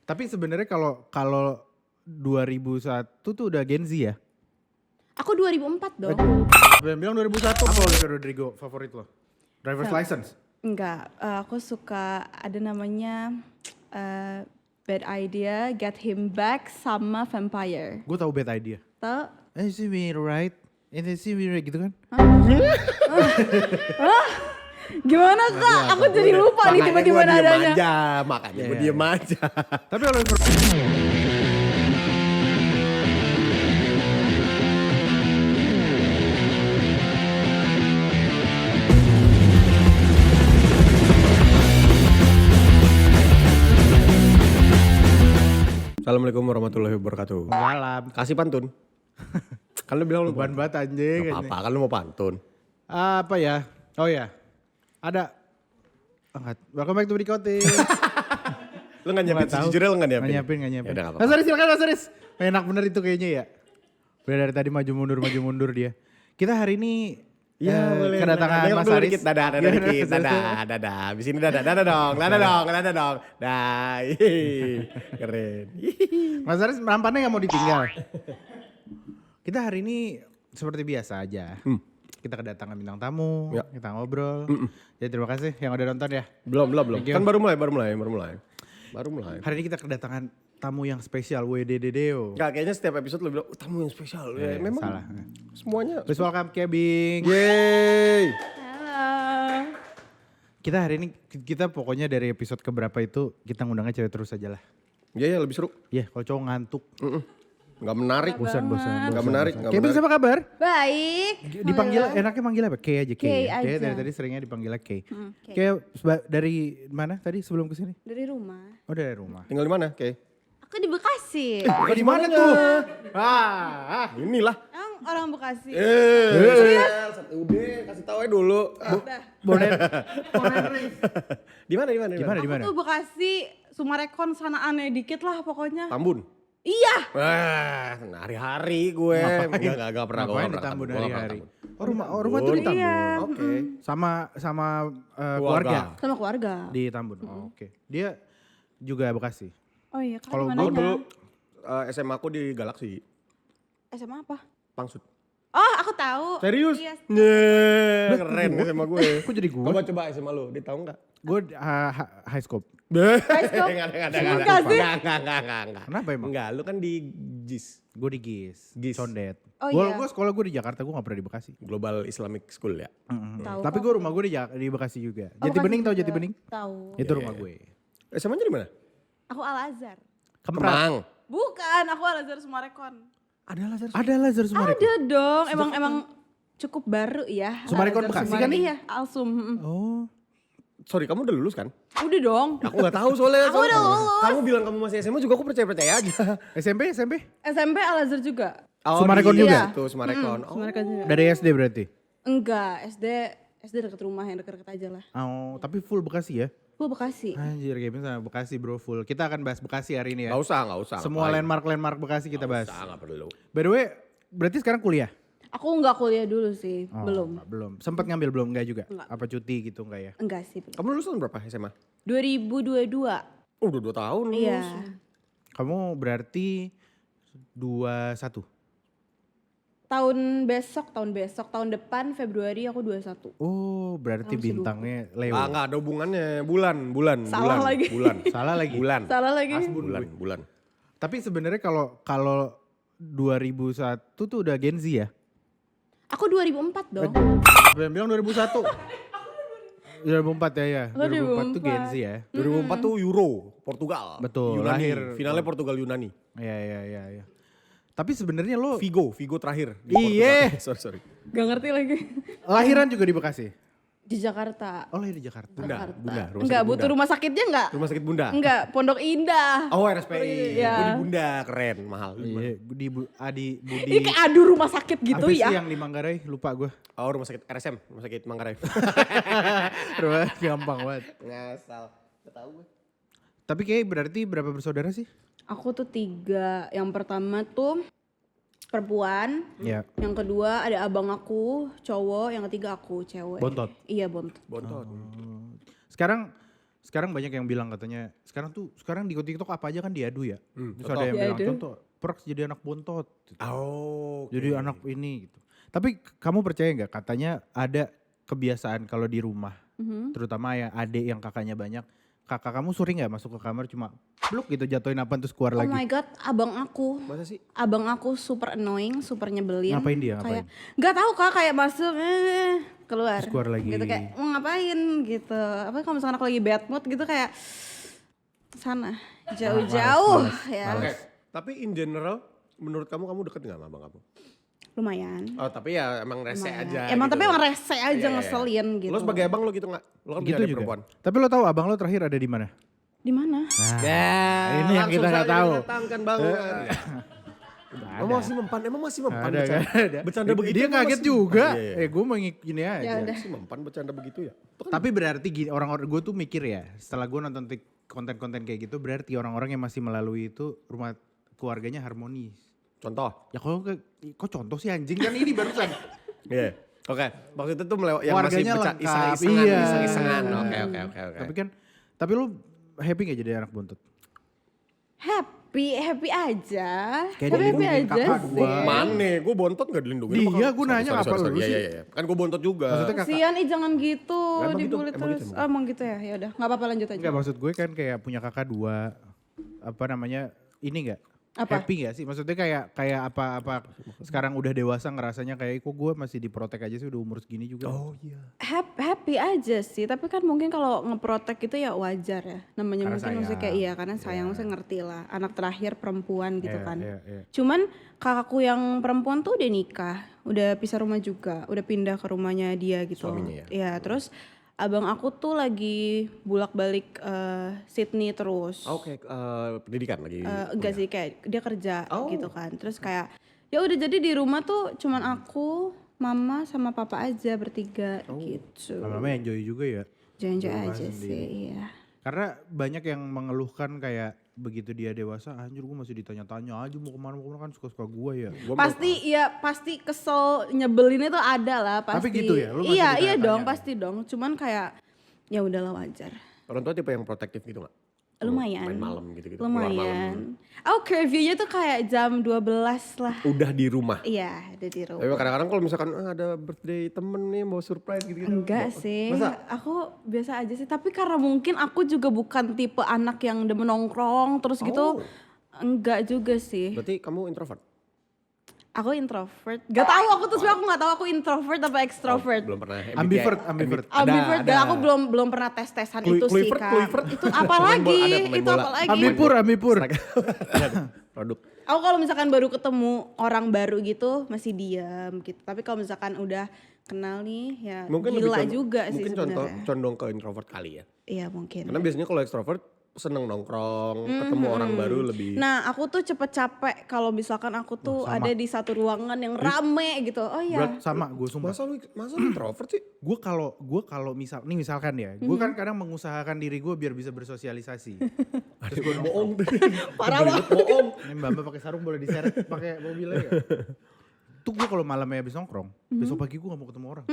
Tapi sebenarnya kalau 2001 tuh udah Gen Z ya? Aku 2004 dong. Bilang 2001 apa Olivia Rodrigo favorit lo? Driver's License? Enggak, aku suka ada namanya Bad Idea, Get Him Back sama Vampire. Gue tahu Bad Idea. Tahu? See me right, see me right gitu kan? Gimana Kak? Aku jadi lupa nih tiba-tiba nadanya. Makanya gue diem aja. Tapi Oliver Assalamualaikum warahmatullahi wabarakatuh. malam. Kasih pantun. Kan lu bilang lu Beban banget anjing. Gak apa-apa, kan lu mau pantun. Apa ya? Oh ya. Ada. Welcome back to Brikotin. Lu gak nyiapin sejujurnya, lu gak nyiapin? Gak nyiapin. Ya udah gak apa-apa. Mas Aris silakan Mas Aris. Enak bener itu kayaknya ya. Udah dari tadi maju mundur dia. Kita hari ini boleh. kedatangan Mas Aris. Dikit, dadah dikit, dadah. Abis ini dadah dong. Dah, keren. Mas Aris rampannya gak mau ditinggal. Kita hari ini seperti biasa aja. Kita kedatangan bintang tamu, Ya. kita ngobrol. Jadi terima kasih yang udah nonton ya. Belum. Thank you. Kan baru mulai. Hari ini kita kedatangan tamu yang spesial, WDDDO. Enggak, kayaknya setiap episode lu bilang, tamu yang spesial. Ya, memang Salah. semuanya. Please welcome Kebing. Yeay. Halo. Kita hari ini, kita pokoknya dari episode keberapa itu, kita ngundangnya cewek terus aja lah. Iya, lebih seru. Iya, kalau cowok ngantuk. Enggak menarik. Bosan. Enggak menarik. Kebing apa kabar? Baik. Dipanggil, enaknya manggil apa? Kay aja, Kay. Kay Kay aja. dari tadi seringnya dipanggilnya Kay. Kay. Kay dari mana tadi sebelum kesini? Dari rumah. Oh dari rumah. Tinggal di mana, Kay? Aku di Bekasi. Di mana tuh? Inilah. Emang orang Bekasi. Udah, kasih tahu aja dulu. Bonet. Di mana? Aku tuh Bekasi, Sumarekon sanaan dikit lah pokoknya. Tambun. Iya. Wah, hari-hari gue. Enggak pernah. Ngapain di Tambun hari-hari? Oh rumah tuh di Tambun. Iya. Oke. Sama keluarga Sama keluarga. di Tambun. Oh, oke. Dia juga Bekasi. Oh iya, Kalau kalian gue mananya? Dulu SMA aku di Galaxy. SMA apa? Pangsut. Oh, aku tahu. Serius? Iya. Keren SMA gue. Kok jadi gue? Coba SMA lu, dia tahu enggak? Gue high scope. Scope? Enggak. Kenapa emang? Enggak, lu kan di GIS. Gue di GIS. GIS. Condet. Oh iya. Gue sekolah gue di Jakarta, gue gak pernah di Bekasi. Global Islamic School ya. Tahu Tapi kok. gue rumah gue di Bekasi juga. Oh, Jati Bekasi Bening tau juga. Jati Bening? Tahu. Itu rumah gue. SMA-nya di mana? Aku Al-Azhar. Kemprat. Bukan, aku Al-Azhar Sumarekon. Ada Lazar Sumarekon. Ada dong, emang cukup baru ya. Sumarekon Al-Azhar Bekasi kan nih? Iya, Alsum. Oh. Sorry, kamu udah lulus kan? Udah dong. Aku gak tahu soalnya. Aku udah lulus. Kamu bilang kamu masih SMA juga aku percaya-percaya aja. SMP? SMP Al-Azhar juga. Sumarekon di- juga? Itu Sumarekon. Sumarekon juga. Dari SD berarti? Enggak, SD dekat rumah yang dekat aja lah. Oh, tapi full Bekasi ya? Full Bekasi. Anjir, Kevin sama Bekasi bro full. Kita akan bahas Bekasi hari ini ya. Gak usah. Semua ngapain. landmark Bekasi kita bahas. Gak perlu. By the way, berarti sekarang kuliah? Aku enggak kuliah dulu sih, Oh, belum. Belum. Sempat ngambil belum? Enggak juga? Enggak. Apa cuti gitu enggak ya? Enggak sih, belum. Kamu lulus tahun berapa SMA? 2022. Udah 2 tahun lulus. Iya. Kamu berarti 21? Tahun tahun depan Februari aku 21. Oh, berarti Masih bintangnya Leo. Enggak ada hubungannya. Bulan. Salah lagi. Salah lagi. Salah lagi. Bulan. Tapi sebenarnya kalau 2001 tuh udah Gen Z ya? Aku 2004 dong. Bilang 2001. 2004 ya. Aku 2004 tuh Gen Z ya. 2004 tuh Euro, Portugal. Betul, Yunani. lahir. Finalnya Portugal Yunani. Iya. Tapi sebenarnya lo Vigo terakhir. di Iye. Portugal. Sorry. Gak ngerti lagi. lahiran juga di Bekasi? Di Jakarta. Oh lahir di Jakarta. Bunda. Enggak, Rumah butuh sakit rumah sakitnya enggak? Rumah sakit Bunda. Enggak, Pondok Indah. Oh RSPI. Iya. Gue di Bunda, keren, mahal. Iya, Adi Budi. Ini kayak adu rumah sakit gitu Apa ya. sih yang di Manggarai? Lupa gue. Oh rumah sakit RSM, rumah sakit Manggarai. Rumah gampang banget. Ngasal. Gak tau gue. Tapi kayak berarti berapa bersaudara sih? Aku tuh 3. Yang pertama tuh perempuan. Ya. Yang kedua ada abang aku, cowok. Yang ketiga aku, cewek. Bontot? Iya, bontot. Bontot. Sekarang sekarang banyak yang bilang katanya sekarang di TikTok apa aja kan diadu ya. Terus ada yang Diadu. bilang contoh Perks jadi anak bontot. Gitu. Oh. Jadi anak ini gitu. Tapi kamu percaya nggak katanya ada kebiasaan kalau di rumah, terutama ya adik yang kakaknya banyak, kakak kamu sering nggak masuk ke kamar cuma bluk gitu jatuhin apa terus keluar Oh lagi? my god, Masa sih? abang aku super annoying, super nyebelin. Ngapain dia, Kayak nggak tahu Kak, kayak masuk keluar. Terus keluar lagi. Gitu kayak mau ngapain gitu. Apa kalau misalkan aku lagi bad mood gitu kayak sana jauh-jauh ya. Oke. Tapi in general, menurut kamu deket nggak sama abang kamu? Lumayan. Oh tapi ya emang rese Lumayan. aja. Emang gitu. tapi emang rese aja Iya, iya. ngeselin gitu. Lo sebagai abang lo gitu nggak? Lo kan punya Gitu adik juga. perempuan. Tapi lo tahu abang lo terakhir ada di mana? Di mana? Nah, Ya, ini yang kita nggak tahu. Datangkan bang. Emang masih mempan, Ada bercanda, kan? Ada. bercanda begitu. Dia emang kaget masih- juga. Iya, iya. Gue mau gini aja. Ya udah. Masih mempan bercanda begitu ya. Itu kan Tapi berarti gini, orang-orang gue tuh mikir ya, setelah gue nonton konten-konten kayak gitu, berarti orang-orang yang masih melalui itu rumah keluarganya harmonis. contoh. Ya kok contoh sih anjing kan ini barusan. Iya. Oke, maksudnya tuh yang masih Keluarganya lengkap, iseng-isengan, iya. iseng-isengan. Oke. Tapi lu happy gak jadi anak bontot? Happy aja. Kayak Happy dilindungin aja kakak sih. gua. Mana? Gue bontot gak dilindungi. Dia, gue nanya apa lu sih? Iya. Kan gue bontot juga. Maksudnya kakak, Kasian jangan gitu, Emang gitu, dibully emang terus. gitu, Oh, emang gitu ya. Ya udah, enggak apa-apa lanjut aja. enggak maksud gue kan kayak punya kakak dua, apa namanya, ini gak? Apa? Happy gak sih? Maksudnya kayak apa sekarang udah dewasa ngerasanya kayak kok gue masih diprotek aja sih udah umur segini juga. Oh iya. Happy aja sih, tapi kan mungkin kalau ngeprotek itu ya wajar ya. Namanya Karena mungkin maksudnya kayak sayang. iya karena sayang saya ngerti lah. Anak terakhir perempuan gitu Iya, kan. iya. Cuman kakakku yang perempuan tuh udah nikah, udah pisah rumah juga, udah pindah ke rumahnya dia gitu. Suaminya ya? Iya, terus abang aku tuh lagi bulak-balik Sydney terus. Oke, pendidikan lagi. Enggak sih, kayak dia kerja Oh. gitu kan. Terus kayak ya udah jadi di rumah tuh cuman aku, mama sama papa aja bertiga gitu. Lama-lama enjoy juga ya. Jangan-jangan Di rumah aja sendiri. sih, iya. Karena banyak yang mengeluhkan kayak begitu dia dewasa, anjir gue masih ditanya-tanya aja mau kemana kan suka-suka gue ya. Pasti kesel nyebelinnya tuh ada lah pasti. Tapi gitu ya, lu masih iya ditanya-tanya dong, kan? pasti dong. Cuman kayak ya udahlah wajar. Orang tua tipe yang protektif gitu gak? Lumayan. Main malam gitu-gitu. keluar malam. Lumayan. Oh, curfew-nya tuh kayak jam 12 lah. Udah di rumah. Iya, ada di Tapi rumah. kadang-kadang kalau misalkan ada birthday temen nih mau surprise gitu-gitu. Enggak sih, Masa? aku biasa aja sih. Tapi karena mungkin aku juga bukan tipe anak yang demen nongkrong terus gitu. Enggak juga sih. Berarti kamu introvert? Aku introvert. Gak tahu aku tuh sebenarnya aku nggak tahu aku introvert apa extrovert. Belum pernah. Ambivert. Ambivert, gak, aku belum pernah tes-tesan itu sih Kak. Itu apa lagi? pemain Itu bola. apa lagi? Ambipur. Produk. Aku kalau misalkan baru ketemu orang baru gitu masih diam gitu. Tapi kalau misalkan udah kenal nih ya Mungkin gila lebih juga sih mungkin sebenarnya. condong ke introvert kali ya. Iya mungkin. Karena biasanya kalau extrovert seneng nongkrong, ketemu orang baru lebih. Nah aku tuh cepet capek kalau misalkan aku tuh ada di satu ruangan yang rame gitu. Oh iya. Berat sama gue sumpah. Masa lu introvert sih? Gue kalau misalkan ya, gue kan kadang mengusahakan diri gue biar bisa bersosialisasi. Terus gue Bohong. Parah banget. Bohong. Ini mbak pakai sarung boleh diseret pakai mobilnya ya. Tuh gue kalau malamnya habis nongkrong, besok pagi gue gak mau ketemu orang.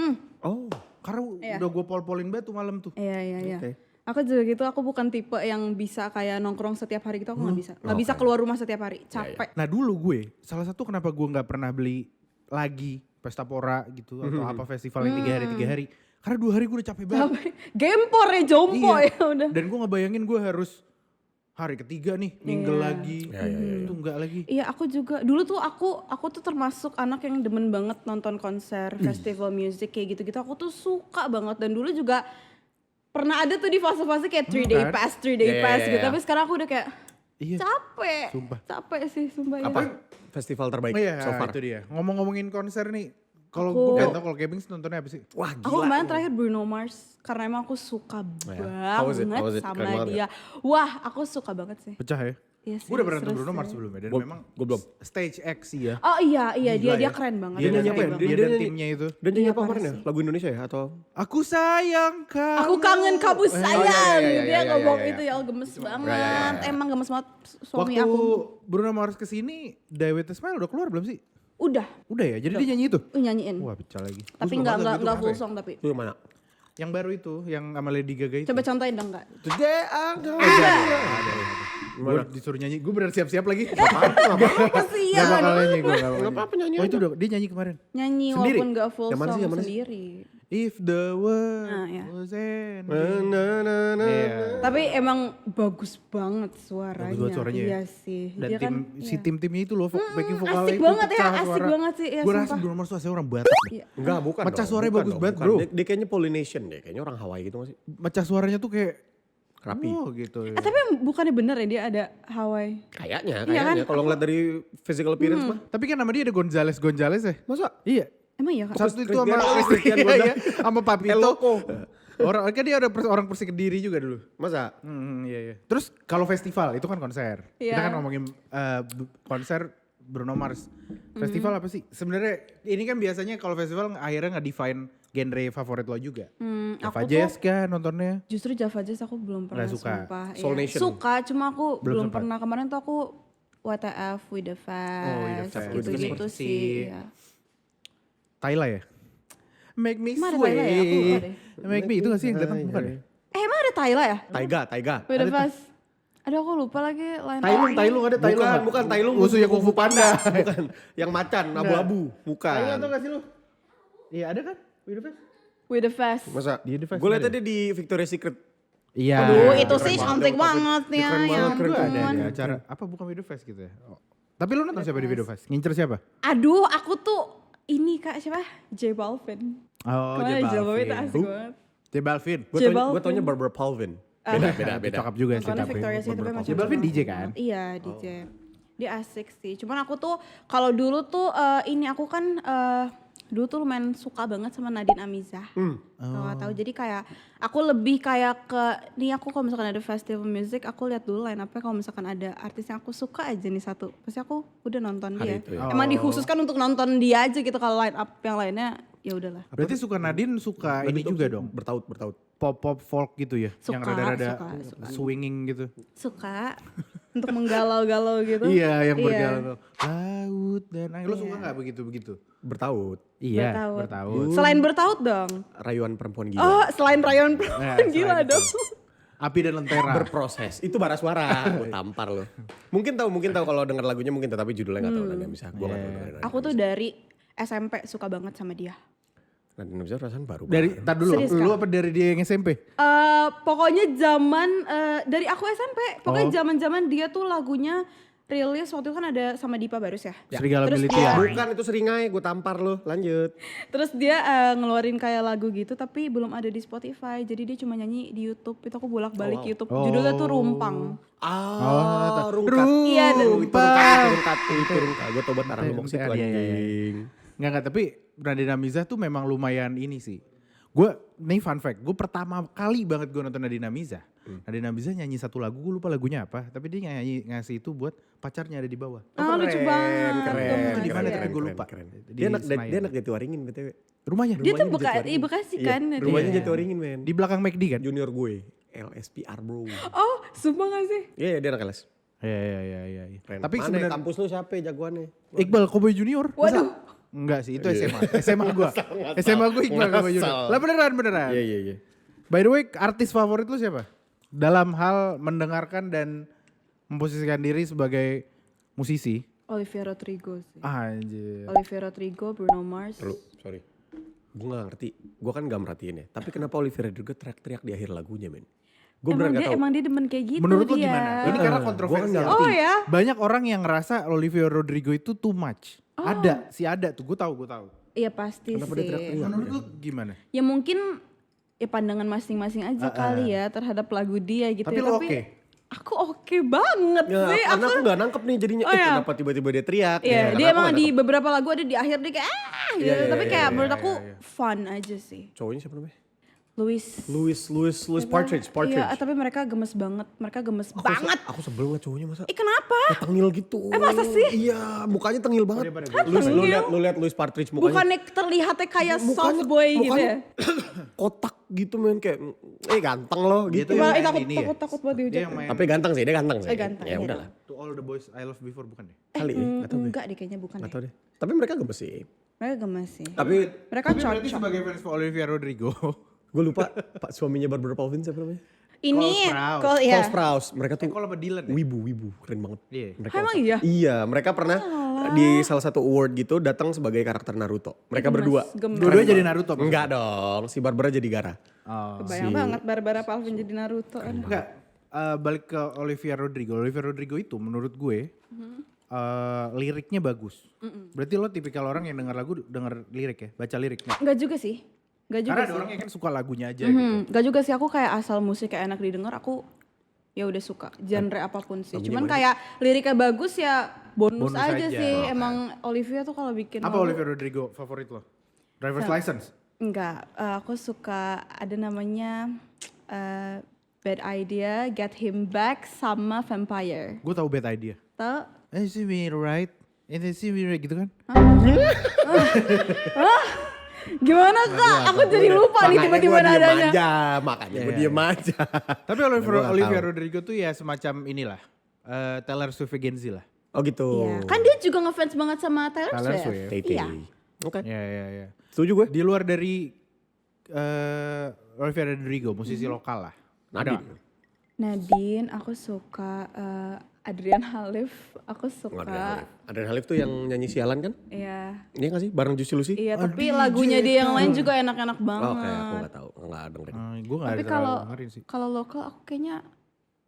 Oh. Karena udah gue pol-polin banget tuh malam tuh. Iya. Oke. Aku juga gitu, aku bukan tipe yang bisa kayak nongkrong setiap hari gitu, aku gak bisa. Gak bisa keluar rumah setiap hari, capek. Nah dulu gue, salah satu kenapa gue gak pernah beli lagi pesta pora gitu atau apa festival yang 3 hari. Karena 2 hari gue udah capek banget. Gempor ya, jompo Iya. ya udah. Dan gue ngebayangin gue harus hari ketiga nih mingle Iya. lagi. Itu enggak lagi. Iya aku juga, dulu tuh aku tuh termasuk anak yang demen banget nonton konser, festival music kayak gitu-gitu. Aku tuh suka banget dan dulu juga pernah ada tuh di fase-fase kayak 3 day kan? pass, 3 day Iya, pass iya, gitu. iya. Tapi sekarang aku udah kayak Iya. capek. Sumpah. Capek sih, sumpah ya. Apa festival terbaik Oh iya so far? itu dia. Ngomong-ngomongin konser nih. Kalau Aku- gue pengen tau kalau Kebings nontonnya apa sih? Wah gila. Aku kemarin terakhir Bruno Mars karena emang aku suka ya. How was it? How was banget it? Keren sama banget dia. Wah, aku suka banget sih. Pecah ya? Iya sih, Gue udah pernah nonton seru Bruno sih. Mars sebelumnya dan memang Gue belum. stage X sih ya. Oh iya Gila dia ya. keren banget. Dia nyanyi apa ya? keren banget. Dia dan timnya itu. Dan nyanyi Iya, apa kemarin ya? parah Lagu Indonesia ya atau? Aku sayang kamu. Aku kangen kamu sayang. iya, Dia ngomong iya. itu ya gemes banget. iya. Emang gemes banget suami Waktu aku. Bruno Mars kesini, Die With A Smile udah keluar belum sih? Udah Udah ya, jadi dia nyanyi itu? nyanyiin. Wah pecah lagi. Tapi Gua suka banget enggak lagu itu, full kenapa ya? song tapi. Itu yang mana? Yang baru itu, yang sama Lady Gaga itu. Coba contohin dong Kak. Today I'm gonna- Gue disuruh nyanyi, gue bener siap-siap lagi. Kasian. Gak bakal nyanyi, gue gak bakal Nggak apa-apa nyanyi Oh itu aja. dong, dia nyanyi kemarin. Nyanyi Sendiri? walaupun gak full Yang mana sih, song yang mana sih? sendiri. If the world Nah, ya. was ending. Na, na, na, Iya. Tapi emang bagus banget suaranya. Bagus banget suaranya ya. Iya sih. Dan Dia tim, kan, si iya. tim-timnya itu loh, backing vokalnya asik itu banget ya, pecah asik suara. banget sih, ya, Gue rasa sumpah. Bruno Mars tuh asli orang Batak. Iya. Enggak, bukan Pecah dong, suaranya bukan bagus dong, banget, bukan. bro. Dia kayaknya Polynesian deh, kayaknya orang Hawaii gitu gak sih? Mecah suaranya tuh kayak Rapi. oh gitu ya. Tapi bukannya bener ya dia ada Hawaii? Kayaknya, Iya kan? kalau ngeliat dari physical appearance mah. Tapi kan nama dia ada Gonzales ya. Masa? Iya. Emang iya Kak? Satu itu sama Christian iya, Gonzales. iya, sama Papito. Eloko. Orang kan dia ada orang Persik Kediri juga dulu. Masa? Iya iya. Terus kalau festival itu kan konser. Kita Iya. kan ngomongin konser Bruno Mars. Festival apa sih? Sebenarnya ini kan biasanya kalau festival akhirnya nge-define genre favorit lo juga. Java aku Jazz kan nontonnya. Justru Java Jazz aku belum pernah Nggak suka. sumpah. Soul Iya. Nation. Suka, cuma aku belum sempat. pernah. Kemarin tuh aku WTF with the Oh, With the Fest, Fest. gitu-gitu Si- sih. Iya. Tyla ya? Make me Emang ada sway. Tyla ya? Aku lupa deh. Make me itu gak sih yang datang bukan ya? Emang ada Tyla ya? Taiga. With the Fest. Aduh aku lupa lagi lain. Tailung ada Tailung. Bukan Tailung. Musuhnya Kung Fu Panda. Bukan. Yang macan, abu-abu. Bukan. Tailung tau gak sih lu? Iya ada kan? With the Fest? With the Fest. Masa? Dia di festival Gue liat ya? tadi di Victoria's Secret. Iya. Aduh itu keren sih banget. cantik banget ya. Keren Ya banget, keren Gue ada ampun. di acara apa bukan With the Fest gitu ya? Oh. Tapi lu nonton siapa di With the Fest? Ngincer siapa? Aduh aku tuh ini Kak siapa? J Balvin. Oh, Kemarin J Balvin itu asik Who? banget. J Balvin. Gue J taunya Balvin. Barbara Palvin. Beda. Cakep juga sih Nontonnya tapi. Victoria's Secret tapi emang J Balvin cocok DJ banget. kan? Iya DJ. Dia asik sih. Cuman aku tuh kalau dulu tuh ini aku kan dulu tuh lumayan suka banget sama Nadine Amizah. Kalau tahu jadi kayak aku lebih kayak ke nih aku kalau misalkan ada festival music aku lihat dulu line up-nya kalau misalkan ada artis yang aku suka aja nih satu. Pasti aku udah nonton Hari dia. itu ya? Emang dikhususkan untuk nonton dia aja gitu kalau line up yang lainnya ya udahlah. Berarti suka Nadine suka ini juga dong. Bertaut. Pop folk gitu ya, yang Suka, rada-rada suka. swinging gitu. Suka untuk menggalau-galau gitu. Iya, yang Iya. bergalau. Laut dan air. Lo suka nggak begitu? Bertaut. Iya, Bertaut. bertaut. Selain bertaut dong. Rayuan perempuan gila. Oh, selain rayon Nah, gila selain dong. Api dan Lentera. Berproses. Itu bara suara. Gue tampar lo. Mungkin tahu kalau denger lagunya mungkin tahu, tapi judulnya nggak tahu. Nadine Amizah. Gue nggak tahu. Nadine Aku tuh dari SMP suka banget sama dia. Nadine Amizah perasaan baru. Dari tar dulu, Serius, lu Kak? apa dari dia yang SMP? Pokoknya zaman dari aku SMP, pokoknya zaman-zaman dia tuh lagunya rilis waktu itu kan ada sama Dipa Barus ya. Serigala Terus Militia. Bukan itu seringai. Gue tampar lo. Lanjut. Terus dia ngeluarin kayak lagu gitu tapi belum ada di Spotify. Jadi dia cuma nyanyi di YouTube. Itu aku bolak-balik YouTube. Judulnya tuh Rumpang. Rungkat. Iya, dan Rungkat. Gue tobat arah ngomong situ Iya, iya, iya. anjing. Enggak, tapi Nadine Amizah tuh memang lumayan ini sih. Nih fun fact, gue pertama kali banget gue nonton Nadine Amizah. Nadine Amizah nyanyi satu lagu, gue lupa lagunya apa. Tapi dia ngasih itu buat pacarnya ada di bawah. Oh, lucu banget. Keren. Di mana keren, tapi gue keren, lupa. keren. Di Dia Senayan. anak Jatiwaringin BTW. Rumahnya? Dia tuh Rumahnya Bekasi Iya, kan. rumahnya Dia. Jatiwaringin men. Di belakang McD kan? Junior gue. LSPR bro. Oh, sumpah gak sih? Iya dia anak LS. Iya. Keren. Tapi Mana sebenarnya kampus lu siapa jagoannya? Iqbal Cowboy Junior. Waduh. Enggak sih, itu SMA. SMA gue. SMA gue Iqbal Cowboy Junior. Lah beneran. Iya. By the way, artis favorit lu siapa? Dalam hal mendengarkan dan memposisikan diri sebagai musisi. Olivia Rodrigo sih. Anjir. Olivia Rodrigo, Bruno Mars. Sorry. Gue gak ngerti. Gue kan gak merhatiin ya. Tapi kenapa Olivia Rodrigo teriak-teriak di akhir lagunya men? Gue beneran gak tau. Emang dia demen kayak gitu Menurut lu dia. gimana? Ini karena kontroversial. Oh ya? Banyak orang yang ngerasa Olivia Rodrigo itu too much. Ada tuh, gue tahu. Iya pasti Kenapa dia sih. teriak-teriak? Menurut lu gimana? Ya mungkin ya pandangan masing-masing aja kali ya terhadap lagu dia gitu. Tapi ya. lu oke? Aku oke banget Ya, sih. karena aku gak nangkep nih jadinya. Oh, iya. Kenapa tiba-tiba dia teriak? Iya, Karena dia aku emang nggak di nangkep. beberapa lagu ada di akhir dia kayak gitu. Tapi kayak menurut aku iya. fun aja sih. Cowoknya siapa namanya? Louis. Partridge. Iya, tapi mereka gemes banget. Mereka gemes banget. Aku sebel ngeliat cowoknya masa. Kenapa? Kayak tengil gitu. masa sih? Iya, mukanya tengil banget. Tengil? Lu lihat Louis Partridge mukanya. Bukannya terlihatnya kayak Mukanya- soft boy gitu mukanya ya? kotak gitu men kayak ganteng loh Dia gitu. tuh yang Wah, main ini ya? takut banget Dia dihujat. yang main Tapi ganteng sih, dia ganteng sih. Ganteng, Ya iya. udahlah. To All the Boys I Love Before bukan deh? Kali ya, enggak tahu deh. Enggak deh kayaknya bukan Enggak deh. tahu deh. Tapi mereka gemes sih. Mereka gemes sih. Tapi Mereka Tapi berarti cocok. sebagai fans Olivia Rodrigo, Gue lupa pak suaminya Barbara Palvin siapa namanya? Ini Sprouse. kalau ya. Cole Sprouse. Mereka tuh Kalau sama Dylan ya? wibu keren banget. Iya. Mereka Emang iya? Iya, mereka pernah di salah satu award gitu datang sebagai karakter Naruto. Mereka berdua. Gemes. Dua-duanya jadi Naruto. Enggak dong, si Barbara jadi Gaara. Oh. Kebayang banget Barbara Palvin jadi Naruto. Enggak, balik ke Olivia Rodrigo. Olivia Rodrigo itu menurut gue liriknya bagus. Berarti lo tipikal orang yang denger lirik ya, baca liriknya. Enggak juga sih. Enggak juga Karena sih. ada orang yang kan suka lagunya aja gitu. Enggak juga sih, aku kayak asal musik kayak enak didengar aku ya udah suka genre apapun sih. Cuman kayak liriknya bagus ya bonus aja aja. sih. Emang Olivia tuh kalau bikin Apa lagu- Olivia Rodrigo favorit lo? Driver's License? Enggak, aku suka ada namanya Bad Idea, Get Him Back sama Vampire. Gue tahu Bad Idea. Tahu? See me right, see me right gitu kan? Gimana Kak? Aku jadi lupa nih tiba-tiba nadanya. Makanya gue diem aja. Tapi Olivia Rodrigo tuh ya semacam inilah, Taylor Swift Genzi lah. Oh gitu. Iya, kan dia juga ngefans banget sama Taylor Taylor Swift. Swift. Tete. Iya. Oke. Ya. Setuju gue. Di luar dari Olivia Rodrigo, musisi lokal lah. Nadine, aku suka Adrian Halif, aku suka. Adrian Halif tuh yang nyanyi sialan kan? Iya. Iya gak sih? Bareng Juicy Lucy? Iya, tapi lagunya dia yang lain juga enak-enak banget. Oke, aku gak tahu. Gak dengerin. Gue gak Tapi ada kalau terlalu dengerin sih. kalau lokal aku kayaknya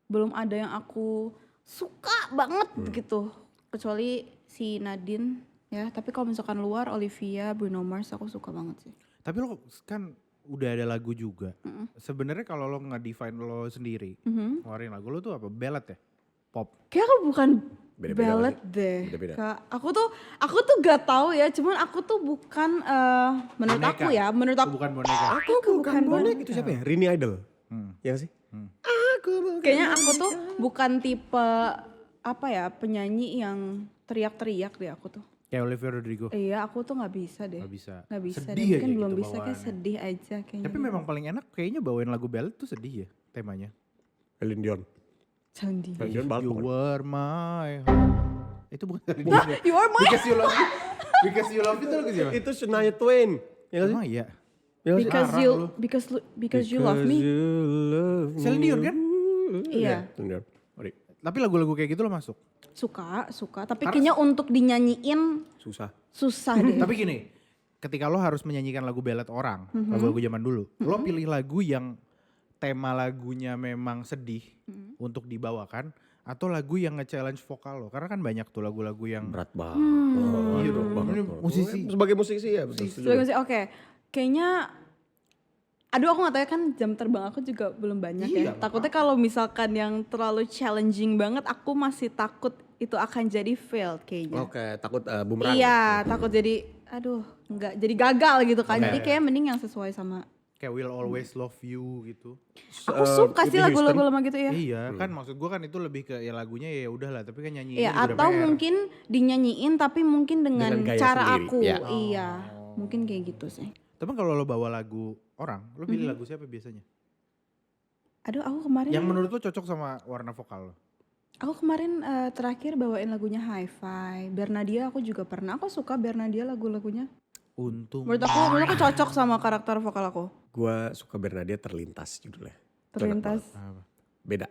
belum ada yang aku suka banget gitu. Kecuali si Nadine ya, tapi kalau misalkan luar Olivia, Bruno Mars aku suka banget sih. Tapi lo kan udah ada lagu juga. Sebenarnya kalau lo nge-define lo sendiri, ngeluarin lagu lo tuh apa? Ballad ya? Pop? Kayak aku bukan Beda-beda ballad sih. deh. Beda-beda. Kak, aku tuh gak tahu ya, cuman aku tuh bukan menurut Boneka. aku ya, menurut aku Bukan boneka. aku bukan Bonek itu siapa ya? Rini Idol. Ya gak sih? kayaknya aku tuh bukan tipe apa ya, penyanyi yang teriak-teriak deh aku tuh. Kayak Olivia Rodrigo. Iya, aku tuh nggak bisa deh. Gak bisa. Nggak bisa Sedih deh. aja Mungkin belum gitu bisa, kayak bawaannya. sedih aja kayaknya. Tapi memang paling enak kayaknya bawain lagu ballad tuh sedih ya temanya. Celine Dion. Celine Celine Dion banget You pokoknya. were my heart. Itu bukan Celine Dion. ya? You are my Because you love me. Because you love me itu lagu siapa? Itu Shania Twain. Ya gak sih? Emang iya. Ya gak sih? because Ngarang you lu. because you love me. You love me. Celine Dion kan? Iya. Celine Dion. Sorry. Tapi lagu-lagu kayak gitu lo masuk. Suka. Tapi kayaknya untuk dinyanyiin Susah. susah deh. Tapi gini, ketika lo harus menyanyikan lagu ballad orang, lagu-lagu zaman dulu, lo pilih lagu yang tema lagunya memang sedih untuk dibawakan, atau lagu yang nge-challenge vokal lo. Karena kan banyak tuh lagu-lagu yang Berat banget. Iya dong, ini musisi. Sebagai musisi ya betul. setuju. Sebagai musik, oke. Kayaknya aduh aku gak tahu ya, kan jam terbang aku juga belum banyak Iya, ya. Takutnya kalau misalkan yang terlalu challenging banget, aku masih takut itu akan jadi failed kayaknya. Oke, takut bumerang. Iya, takut jadi aduh enggak jadi gagal gitu kan. Oke. Jadi kayak mending yang sesuai sama. kayak Will Always Love You gitu. Aku suka sih Whitney lagu-lagu Houston. lama gitu ya. Iya, kan maksud gue kan itu lebih ke ya lagunya ya udahlah, tapi kan nyanyiinnya Iya, juga udah atau PR. mungkin dinyanyiin tapi mungkin dengan Dengan gaya cara sendiri, aku. ya. Iya, mungkin kayak gitu sih. Tapi kalau lo bawa lagu orang, lo pilih lagu siapa biasanya? Aduh, aku kemarin Yang menurut lo cocok sama warna vokal lo? terakhir bawain lagunya Hi-Fi. Bernadia aku juga pernah. Aku suka Bernadia lagu-lagunya. Untung. Menurut aku cocok sama karakter vokal aku. Gua suka Bernadia Terlintas judulnya. Terlintas. Apa? Beda.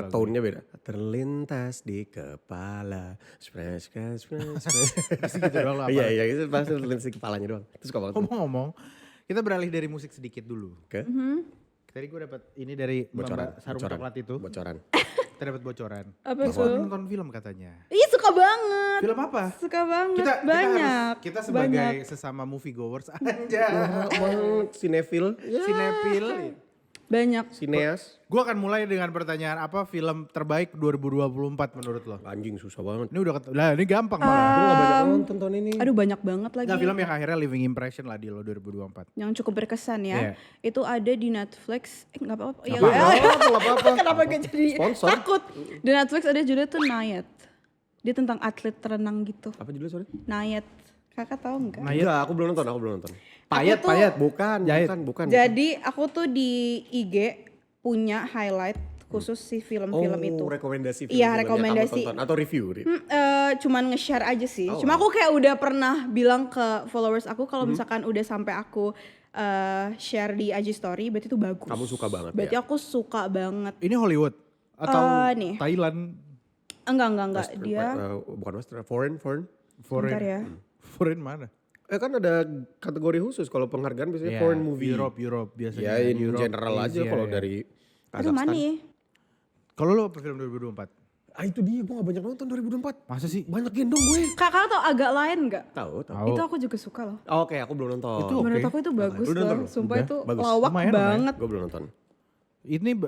Tone-nya beda. Terlintas di kepala. Spres. gitu doang lo apa? Iya, itu pasti terlintas di kepalanya doang. Itu suka banget. Ngomong-ngomong, kita beralih dari musik sedikit dulu. Oke. Tadi gue dapat ini dari Bocoran. Mbak Sarung Bocoran. Coklat itu. Bocoran. Kita dapat bocoran. Apa Lo tuh? nonton film katanya. Ih, suka banget. Film apa? Suka banget. Kita banyak. kita sebagai banyak. sesama movie goers aja. Banget sinefil. Sinepil. Banyak. Sineas. Gue akan mulai dengan pertanyaan apa film terbaik 2024 menurut lo? Anjing susah banget. Ini udah lah ini gampang malah. Gue gak banyak nonton tahun ini. Aduh, banyak banget lagi. Nggak, film yang akhirnya living impression lah di lo 2024. Yang cukup berkesan ya. Iya. Itu ada di Netflix. Nggak apa-apa. Ya, Nggak apa-apa, nggak apa-apa. Kenapa gak jadi Sponsor. takut. Di Netflix ada judulnya tuh Nayat. Dia tentang atlet renang gitu. Apa judulnya sorry? Nayat. Kakak tahu nggak? Enggak, aku belum nonton. Payet, tuh- payet. Bukan, Jahit. bukan. Jadi aku tuh di IG punya highlight khusus si film-film itu. Rekomendasi film Iya, yang rekomendasi. kamu tonton. Atau review. Cuman nge-share aja sih. Oh, Cuma aku kayak udah pernah bilang ke followers aku kalau misalkan udah sampai aku share di IG story, berarti itu bagus. Kamu suka banget Berarti ya? aku suka banget. Ini Hollywood atau Nih. Thailand? Enggak. Dia Bukan Western, foreign. bentar ya. Foreign mana? Kan ada kategori khusus kalau penghargaan biasanya Ya, foreign movie. Europe biasanya. Ya in Europe, general aja Asia, kalau ya. dari Aduh mana Kazakhstan. ya? Kalau lo apa film 2024? Itu dia, gue gak banyak nonton 2024. Masa sih? Banyak gendong gue. Kakak tau agak lain nggak? Tahu. Tahu. Itu aku juga suka loh. Oke, aku belum nonton. Itu Menurut oke. aku itu bagus Lu nonton loh. belum? Sumpah Udah, itu bagus. lawak Lumayan. banget. Gue belum nonton.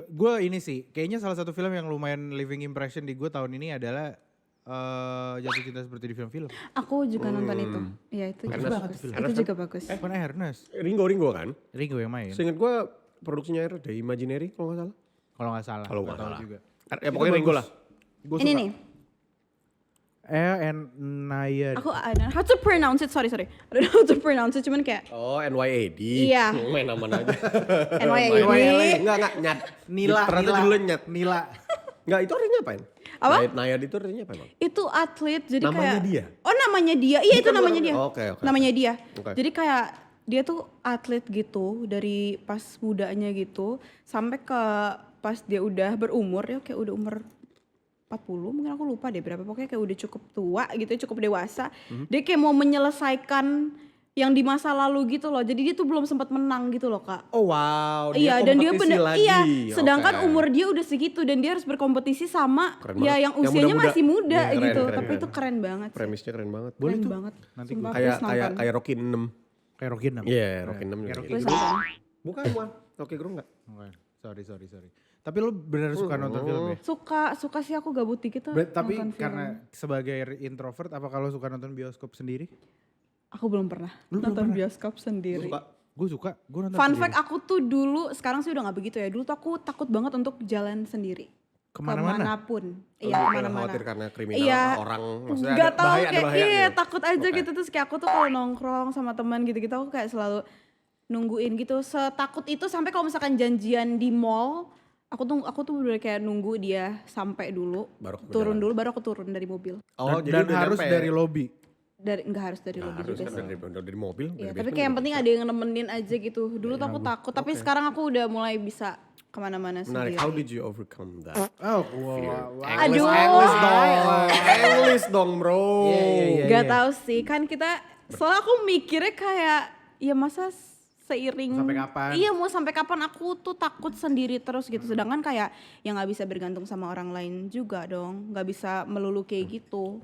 Gue ini sih, kayaknya salah satu film yang lumayan living impression di gue tahun ini adalah Jatuh Cinta Seperti di Film-Film. Aku juga nonton itu. Iya itu juga Ernest. bagus. Ernest Itu kan? juga bagus. Bukan Ernest, Ringo kan? Ringo yang main. Seinget gue produksinya The Imaginary kalau gak salah. Kalau nggak salah. Kalau nggak nggak tahu salah. juga. Ya pokoknya Ringo lah. Gua Ini suka. nih. and Naya. Aku I don't know how to pronounce it. Sorry. I don't know how to pronounce it. Cuman kayak Oh, NYAD. Iya. Main aman aja. NYAD. Enggak, nyat. Nila. Ternyata judulnya nyat. Nila. Enggak, itu artinya apain? Apa? Nayad itu artinya apa emang? Itu atlet jadi Namanya kayak dia? Oh namanya dia. Iya itu Bukan namanya orang- dia. Oke. Namanya dia. Oke. Jadi kayak dia tuh atlet gitu dari pas mudanya gitu sampai ke pas dia udah berumur ya kayak udah umur 40 mungkin aku lupa deh berapa pokoknya kayak udah cukup tua gitu cukup dewasa. Dia kayak mau menyelesaikan yang di masa lalu gitu loh. Jadi dia tuh belum sempat menang gitu loh, Kak. Oh wow, Iya dan dia kompetisi bener lagi. iya sedangkan Oke. umur dia udah segitu dan dia harus berkompetisi sama Keren ya banget. yang Yang usianya muda-muda. masih muda Iya, keren, gitu keren, tapi keren. itu keren banget sih. Premisnya keren banget. Boleh Keren tuh. banget. Nanti Sumpah, Kayak please nonton. kayak Rocky 6. Kayak Rocky 6. Iya, Rocky 6 Kayak juga Rocky gitu. Please Gerung. nonton. Bukan, Rocky Gerung enggak? Sorry. Tapi lo bener suka nonton film ya? Suka sih aku gabut dikit tuh Tapi nonton film. karena sebagai introvert, apa kalau suka nonton bioskop sendiri? Aku belum pernah nonton bioskop sendiri. Gue suka, gue nonton Fun sendiri. fact aku tuh dulu, sekarang sih udah gak begitu ya. Dulu tuh aku takut banget untuk jalan sendiri. Kemana-mana? Kemanapun. Iya Lebih ke kemana-mana. khawatir karena kriminal Iya. orang. Maksudnya Gak ada tau bahaya, kayak bahaya iya gitu. takut aja Oke. gitu. Terus kayak aku tuh kalau nongkrong sama teman gitu-gitu aku kayak selalu nungguin gitu. Setakut itu sampai kalau misalkan janjian di mall. Aku tuh udah kayak nunggu dia sampai dulu. Baru aku Turun jalan. dulu baru aku turun dari mobil. Oh, dan udah harus nyampe. dari lobby. Enggak harus dari lobby Harus juga kan sih. dari mobil. Iya, dari tapi basement kayak yang juga penting bisa. ada yang nemenin aja gitu. Dulu tuh aku takut, tapi sekarang aku udah mulai bisa kemana-mana Menarik. sendiri. How did you overcome that? Oh, wow. Aduh. English dong. English dong, bro. Iya. Gak tahu sih, kan kita soalnya aku mikirnya kayak ya masa seiring Sampai kapan? Iya mau sampai kapan aku tuh takut sendiri terus gitu. Sedangkan kayak ya nggak bisa bergantung sama orang lain juga dong, nggak bisa melulu kayak gitu.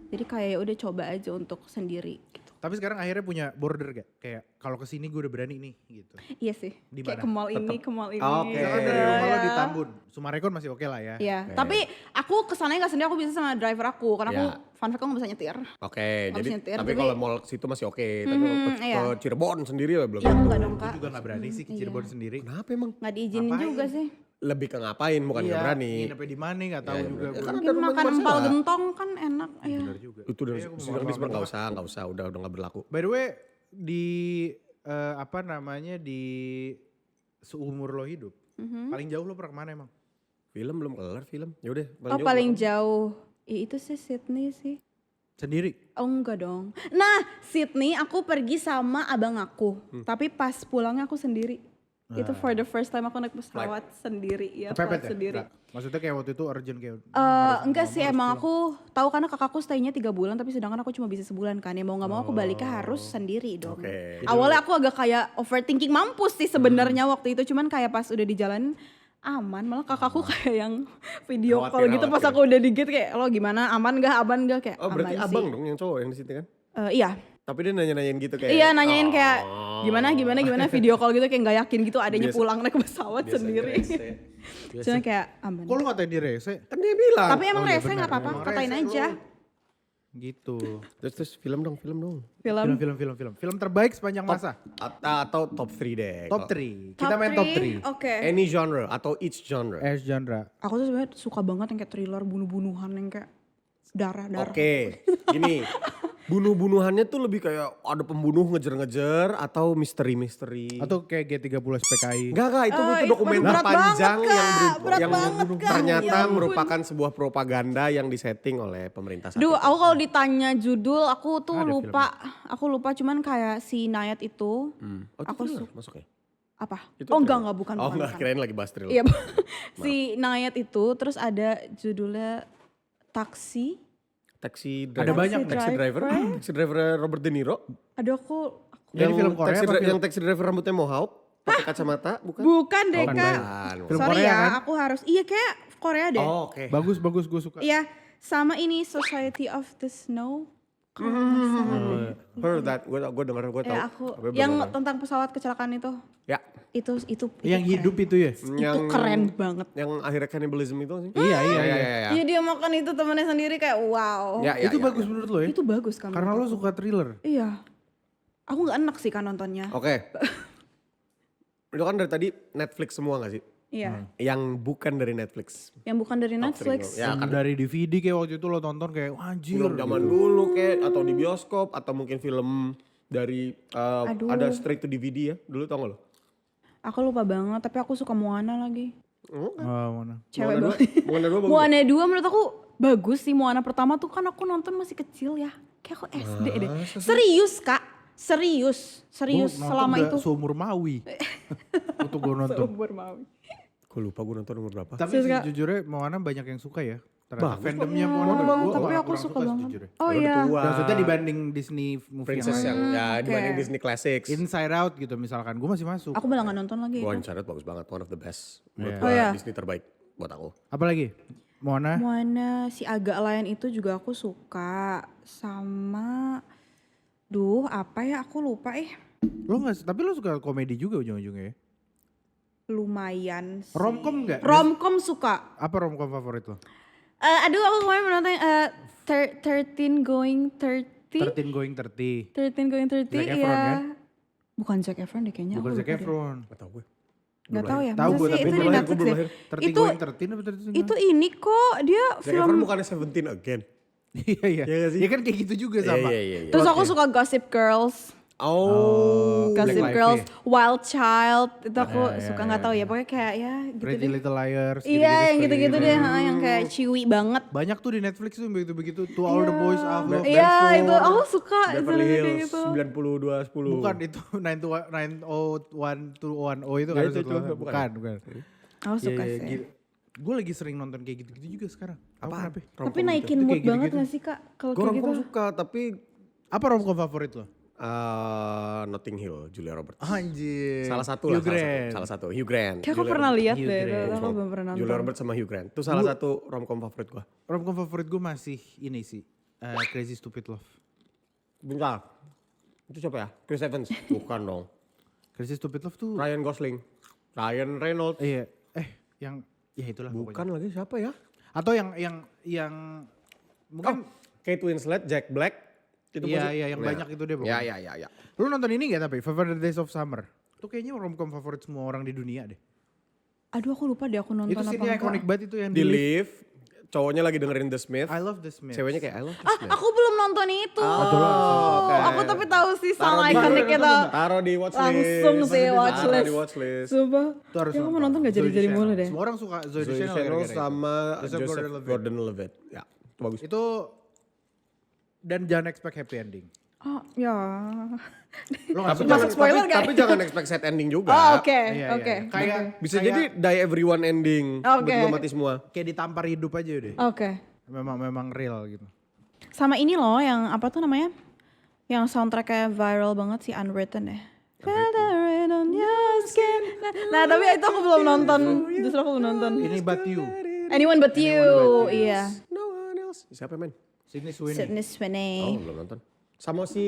Jadi kayak ya udah coba aja untuk sendiri gitu. Tapi sekarang akhirnya punya border gak? Kayak kalau kesini gue udah berani nih gitu. Iya sih. Di Kayak mana? ke mall ini, ke mall ini. Oke. Misalkan dari Iya, rumah lo ya. di Tambun, Sumarekon masih oke lah ya. Iya, tapi aku kesananya nggak sendiri, aku bisa sama driver aku karena aku Ya. fun fact aku nggak bisa nyetir. Oke, Habis jadi nyetir, tapi jadi- kalau mall ke situ masih oke. Tapi kalau ke iya. Cirebon sendiri ya belum. Ya enggak dong Gue kak, juga gak berani sih ke Cirebon sendiri. Kenapa emang? nggak diizinin Ngapain? juga sih. Lebih ke ngapain bukan nggak berani. Nginepnya di mana gak tahu Iya, juga. iya. gue. Kan ada Mungkin rumah makan di empal Marsella. gentong kan enak. Iya. Bener juga. Itu udah Iya, gua mau sidang makan disper empal nggak usah, udah nggak berlaku. By the way, di apa namanya di seumur lo hidup, paling jauh lo pernah kemana emang? Film belum kelar film. Ya udah. Oh paling jauh, ya itu sih Sydney sih. Sendiri? Oh enggak dong. Nah Sydney aku pergi sama abang aku, tapi pas pulangnya aku sendiri. Itu for the first time aku naik pesawat sendiri, ya Kepepet pesawat ya? sendiri. Enggak. Maksudnya kayak waktu itu urgent kayak. Enggak sih emang aku tahu karena kakakku stay-nya 3 bulan tapi sedangkan aku cuma bisa sebulan kan ya mau nggak mau aku baliknya harus sendiri dong. Oke. Awalnya aku agak kayak overthinking mampus sih sebenarnya waktu itu cuman kayak pas udah di jalan aman malah kakakku kayak yang video Khawatir, call gitu pas khawatir. aku udah digigit kayak lo gimana aman gak kayak Oh berarti aman abang sih. dong yang cowok yang di situ kan? Iya. Tapi dia nanya-nanyain gitu kayak. Iya nanyain kayak "Oh." gimana video call gitu kayak nggak yakin gitu adanya Biasa- pulang naik pesawat Biasanya sendiri. rese. Cuma kayak aman. Kok lo ngatain dia rese? Kan dia bilang. Tapi emang Oh, iya rese benar. nggak apa-apa Emang katain rese aja. lo. Gitu. Terus film dong. Film Film terbaik sepanjang masa. Atau top 3 deh. Top 3. Kita main top 3. Oke. Any genre atau each genre. genre. Aku tuh sebenarnya suka banget yang kayak thriller bunuh-bunuhan yang kayak darah-darah. Oke, gini. Bunuh-bunuhannya tuh lebih kayak ada pembunuh ngejar-ngejar atau misteri-misteri. Atau kayak G30 SPKI. Enggak, itu itu dokumenter berat panjang banget, yang Kak. Berat yang banget, Kak. ternyata Ya ampun. merupakan sebuah propaganda yang disetting oleh pemerintah saat Duh, itu. aku kalau ditanya judul aku tuh Ada lupa. Aku lupa cuman kayak si Nayat itu. Oh, itu Aku thriller masuknya? Apa? Itu Oh thriller? enggak bukan. Oh bukan, enggak, bukan. kirain lagi bahas thriller. Iya, si Nayat itu terus ada judulnya Taksi. Taxi Ada driver. banyak Taxi driver. Taxi driver Robert De Niro. Aduh aku Jadi film Korea taxi apa film? yang taxi driver rambutnya mohawk, pakai kacamata, bukan? bukan deh Oh, Kak. bukan. Film Sorry Korea ya, kan? aku harus kayak Korea deh. Oh, oke. Bagus gue suka. Iya, sama ini Society of the Snow. Kalau nggak salah deh. Heard that, gue denger, gue tau. Ya aku Tapi belum yang nonton. tentang pesawat kecelakaan itu. Ya, Itu Yang keren. hidup itu ya? Itu keren banget. Yang akhirnya cannibalism itu sih. Iya. Iya dia makan itu temannya sendiri kayak wow. Ya, Itu bagus menurut lo ya? Itu bagus kan. Karena lo suka thriller. Iya. Aku nggak enak sih kan nontonnya. Oke. Itu kan dari tadi Netflix semua gak sih? Iya. Yang bukan dari Netflix. Yang bukan dari Netflix. Ya Yang dari DVD kayak waktu itu lo tonton kayak wah, anjir. Film zaman dulu kayak atau di bioskop atau mungkin film dari Aduh. ada straight to DVD ya. Dulu tau gak lo? Aku lupa banget tapi aku suka Moana lagi. Oh, mana? Cewek Moana banget. 2, Moana 2 bagus. Moana 2 menurut aku bagus sih. Moana pertama tuh kan aku nonton masih kecil ya. Kayak aku SD deh. Serius Kak. Serius selama itu. Seumur Maui. Itu gue nonton. Seumur Maui. Gue lupa gue nonton umur berapa. Tapi Serius, Kak? sejujurnya Moana banyak yang suka ya. Ternyata Bagus fandomnya Iya, Moana gua tapi aku kurang suka banget. sejujurnya. Oh Udah iya. tua. Maksudnya dibanding Disney movie Princess yang yang ya oke. dibanding Disney Classics. Inside Out gitu misalkan. Gue masih masuk. Aku malah gak nonton lagi Wah, itu. Inside Out bagus banget, one of the best. Menurut Iya. gua Oh, iya. Disney terbaik buat aku. Apalagi? Moana? Moana si agak lain itu juga aku suka. Sama apa ya aku lupa Lo nggak? Tapi lo suka komedi juga ujung-ujungnya ya? lumayan sih. Romcom nggak? Romcom suka. Apa romcom favorit lo? Aduh aku kemarin menonton 13 Going 30. 13 Going 30. 13 Going 30 Zac Efron, iya. kan? Bukan Zac Efron deh kayaknya. Bukan aku Zac lupa deh. Efron. Gak tau gue. Gak tahu ya. Tahu Masa gue, sih tapi itu belum di lahir, Netflix gue belum deh. lahir. 13 Itu Going 13 apa 13 itu ini kok dia Zac Efron film. bukannya 17 again? Iya. Iya nggak sih? Ya kan kayak gitu juga sama. Iya. Terus aku suka Gossip Girls. Oh, Gossip Black Girls, Lively. Wild Child itu aku Ya, suka ya, nggak ya, tahu ya. ya pokoknya kayak ya gitu Pretty deh. Little Liars. Iya yang seperti gitu-gitu itu. deh, yang kayak ciwi banget. Banyak tuh di Netflix tuh begitu-begitu. To All the Boys I've Loved Iya Before. itu aku suka itu Beverly kayak Hills gitu. 9210. Bukan itu 90210 itu Ya, kan itu, setelah. bukan. Bukan. Aku suka sih. Gue lagi sering nonton kayak gitu-gitu juga sekarang. Apa? Kenapa? Tapi naikin Itu mood kayak banget gitu-gitu. gak sih kak kalau Gue kayak romcom gitu? suka tapi Apa romcom favorit lo? Notting Hill, Julia Roberts. Anjir. Salah satu Hugh lah, Grant. salah satu. Hugh Grant. Kayak aku Julia pernah Roberts. lihat Hugh deh, Grant. tapi aku belum pernah nonton. Julia Roberts sama Hugh Grant. Itu salah satu romcom favorit gue. Romcom favorit gue masih ini sih. Crazy Stupid Love. Bentar. Itu siapa ya? Chris Evans? Bukan dong. Crazy Stupid Love tuh. Ryan Gosling. Ryan Reynolds. Iya. Yang ya itulah Bukan pokoknya. lagi siapa ya? Atau yang mungkin Kate Winslet, Jack Black. Itu iya pasti- iya yang Ya. banyak itu deh pokoknya. Ya. Lu nonton ini gak tapi Favorite Days of Summer? Itu kayaknya romcom favorit semua orang di dunia deh. Aduh aku lupa deh aku nonton Itu apa scene ikonik enggak. banget itu yang Di Live, cowoknya lagi dengerin The Smith. I love the Smiths. Ceweknya kayak I love The Ah Smith. aku belum nonton itu. oke. Aku tapi tahu sih Taruh sama di- ikonik itu. Taruh di watchlist. Langsung sih Taruh watchlist. di watchlist. Sumpah. Itu harus Ya, aku mau nonton gak jadi-jadi mulu deh. Semua orang suka Zoe Zoe Deschanel Deschanel gara-gara sama Joseph Joseph Gordon-Levitt. Gordon-Levitt. Ya, itu bagus. itu. Dan jangan expect happy ending. Oh ya. Lo Tapi suka? Masuk spoiler kan? tapi jangan expect sad ending juga. Oh oke Iya, iya, oke. iya. Kayak Bisa jadi die everyone ending. Oke. Tiba-tiba mati semua. kayak ditampar hidup aja deh. Oke. Memang real gitu. Sama ini loh yang apa tuh namanya? Yang soundtracknya viral banget sih Unwritten ya. Feather on your skin. Nah tapi itu aku belum nonton. Justru aku belum nonton. Ini But You. Anyone but you. Iya. No one else. Siapa men? Sydney Sweeney. Sydney Sweeney. Oh belum nonton. Sama si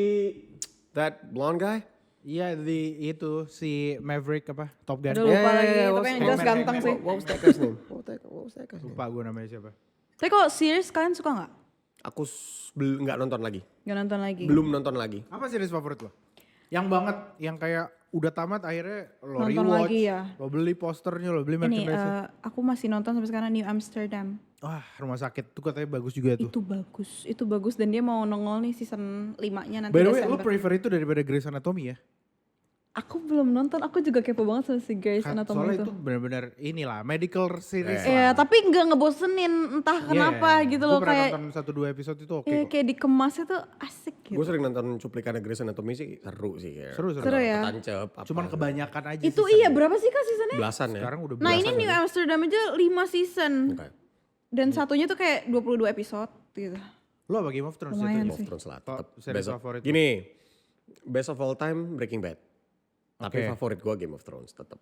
that blonde guy. Iya itu si Maverick apa? Top Gun. Aduh lupa lagi. yeah, Tapi yang jelas ganteng sih. What was that guy's name? What was that guy's name? Lupa gue namanya siapa. Tapi kalau series kalian suka nggak? Aku nggak nonton lagi. Nggak nonton lagi. Belum nonton lagi. Apa series favorit lo? Yang banget, yang kayak udah tamat akhirnya lo Nonton rewatch, lagi ya. lo beli posternya, lo beli Ini merchandise. aku masih nonton sampai sekarang New Amsterdam. Wah, Rumah Sakit tuh katanya bagus juga tuh. Itu bagus dan dia mau nongol nih season 5-nya nanti By the way, lu Desember. prefer itu daripada Grey's Anatomy ya? Aku belum nonton, aku juga kepo banget sama si Grey's Anatomy Soalnya itu. itu benar-benar inilah medical series Iya, lah. tapi nggak ngebosenin entah kenapa gitu loh, Gue pernah kayak nonton 1-2 episode itu oke iya, kok. kayak dikemasnya tuh asik gitu. Gue sering nonton cuplikan Grey's Anatomy sih seru sih kayak. Seru. Seru ya. Tancep apa. Cuman kebanyakan aja Itu season. iya berapa sih Kak seasonnya? Belasan ya. Sekarang udah Nah, belasan ini New lagi. Amsterdam aja 5 season. Oke. Dan satunya tuh kayak 22 episode gitu. Lo apa Game of Thrones Lumayan itu? Game of Thrones lah. Oh, Tetep series best of- favorit. Gini, best of all time Breaking Bad. Tapi Oke. favorit gue Game of Thrones tetap.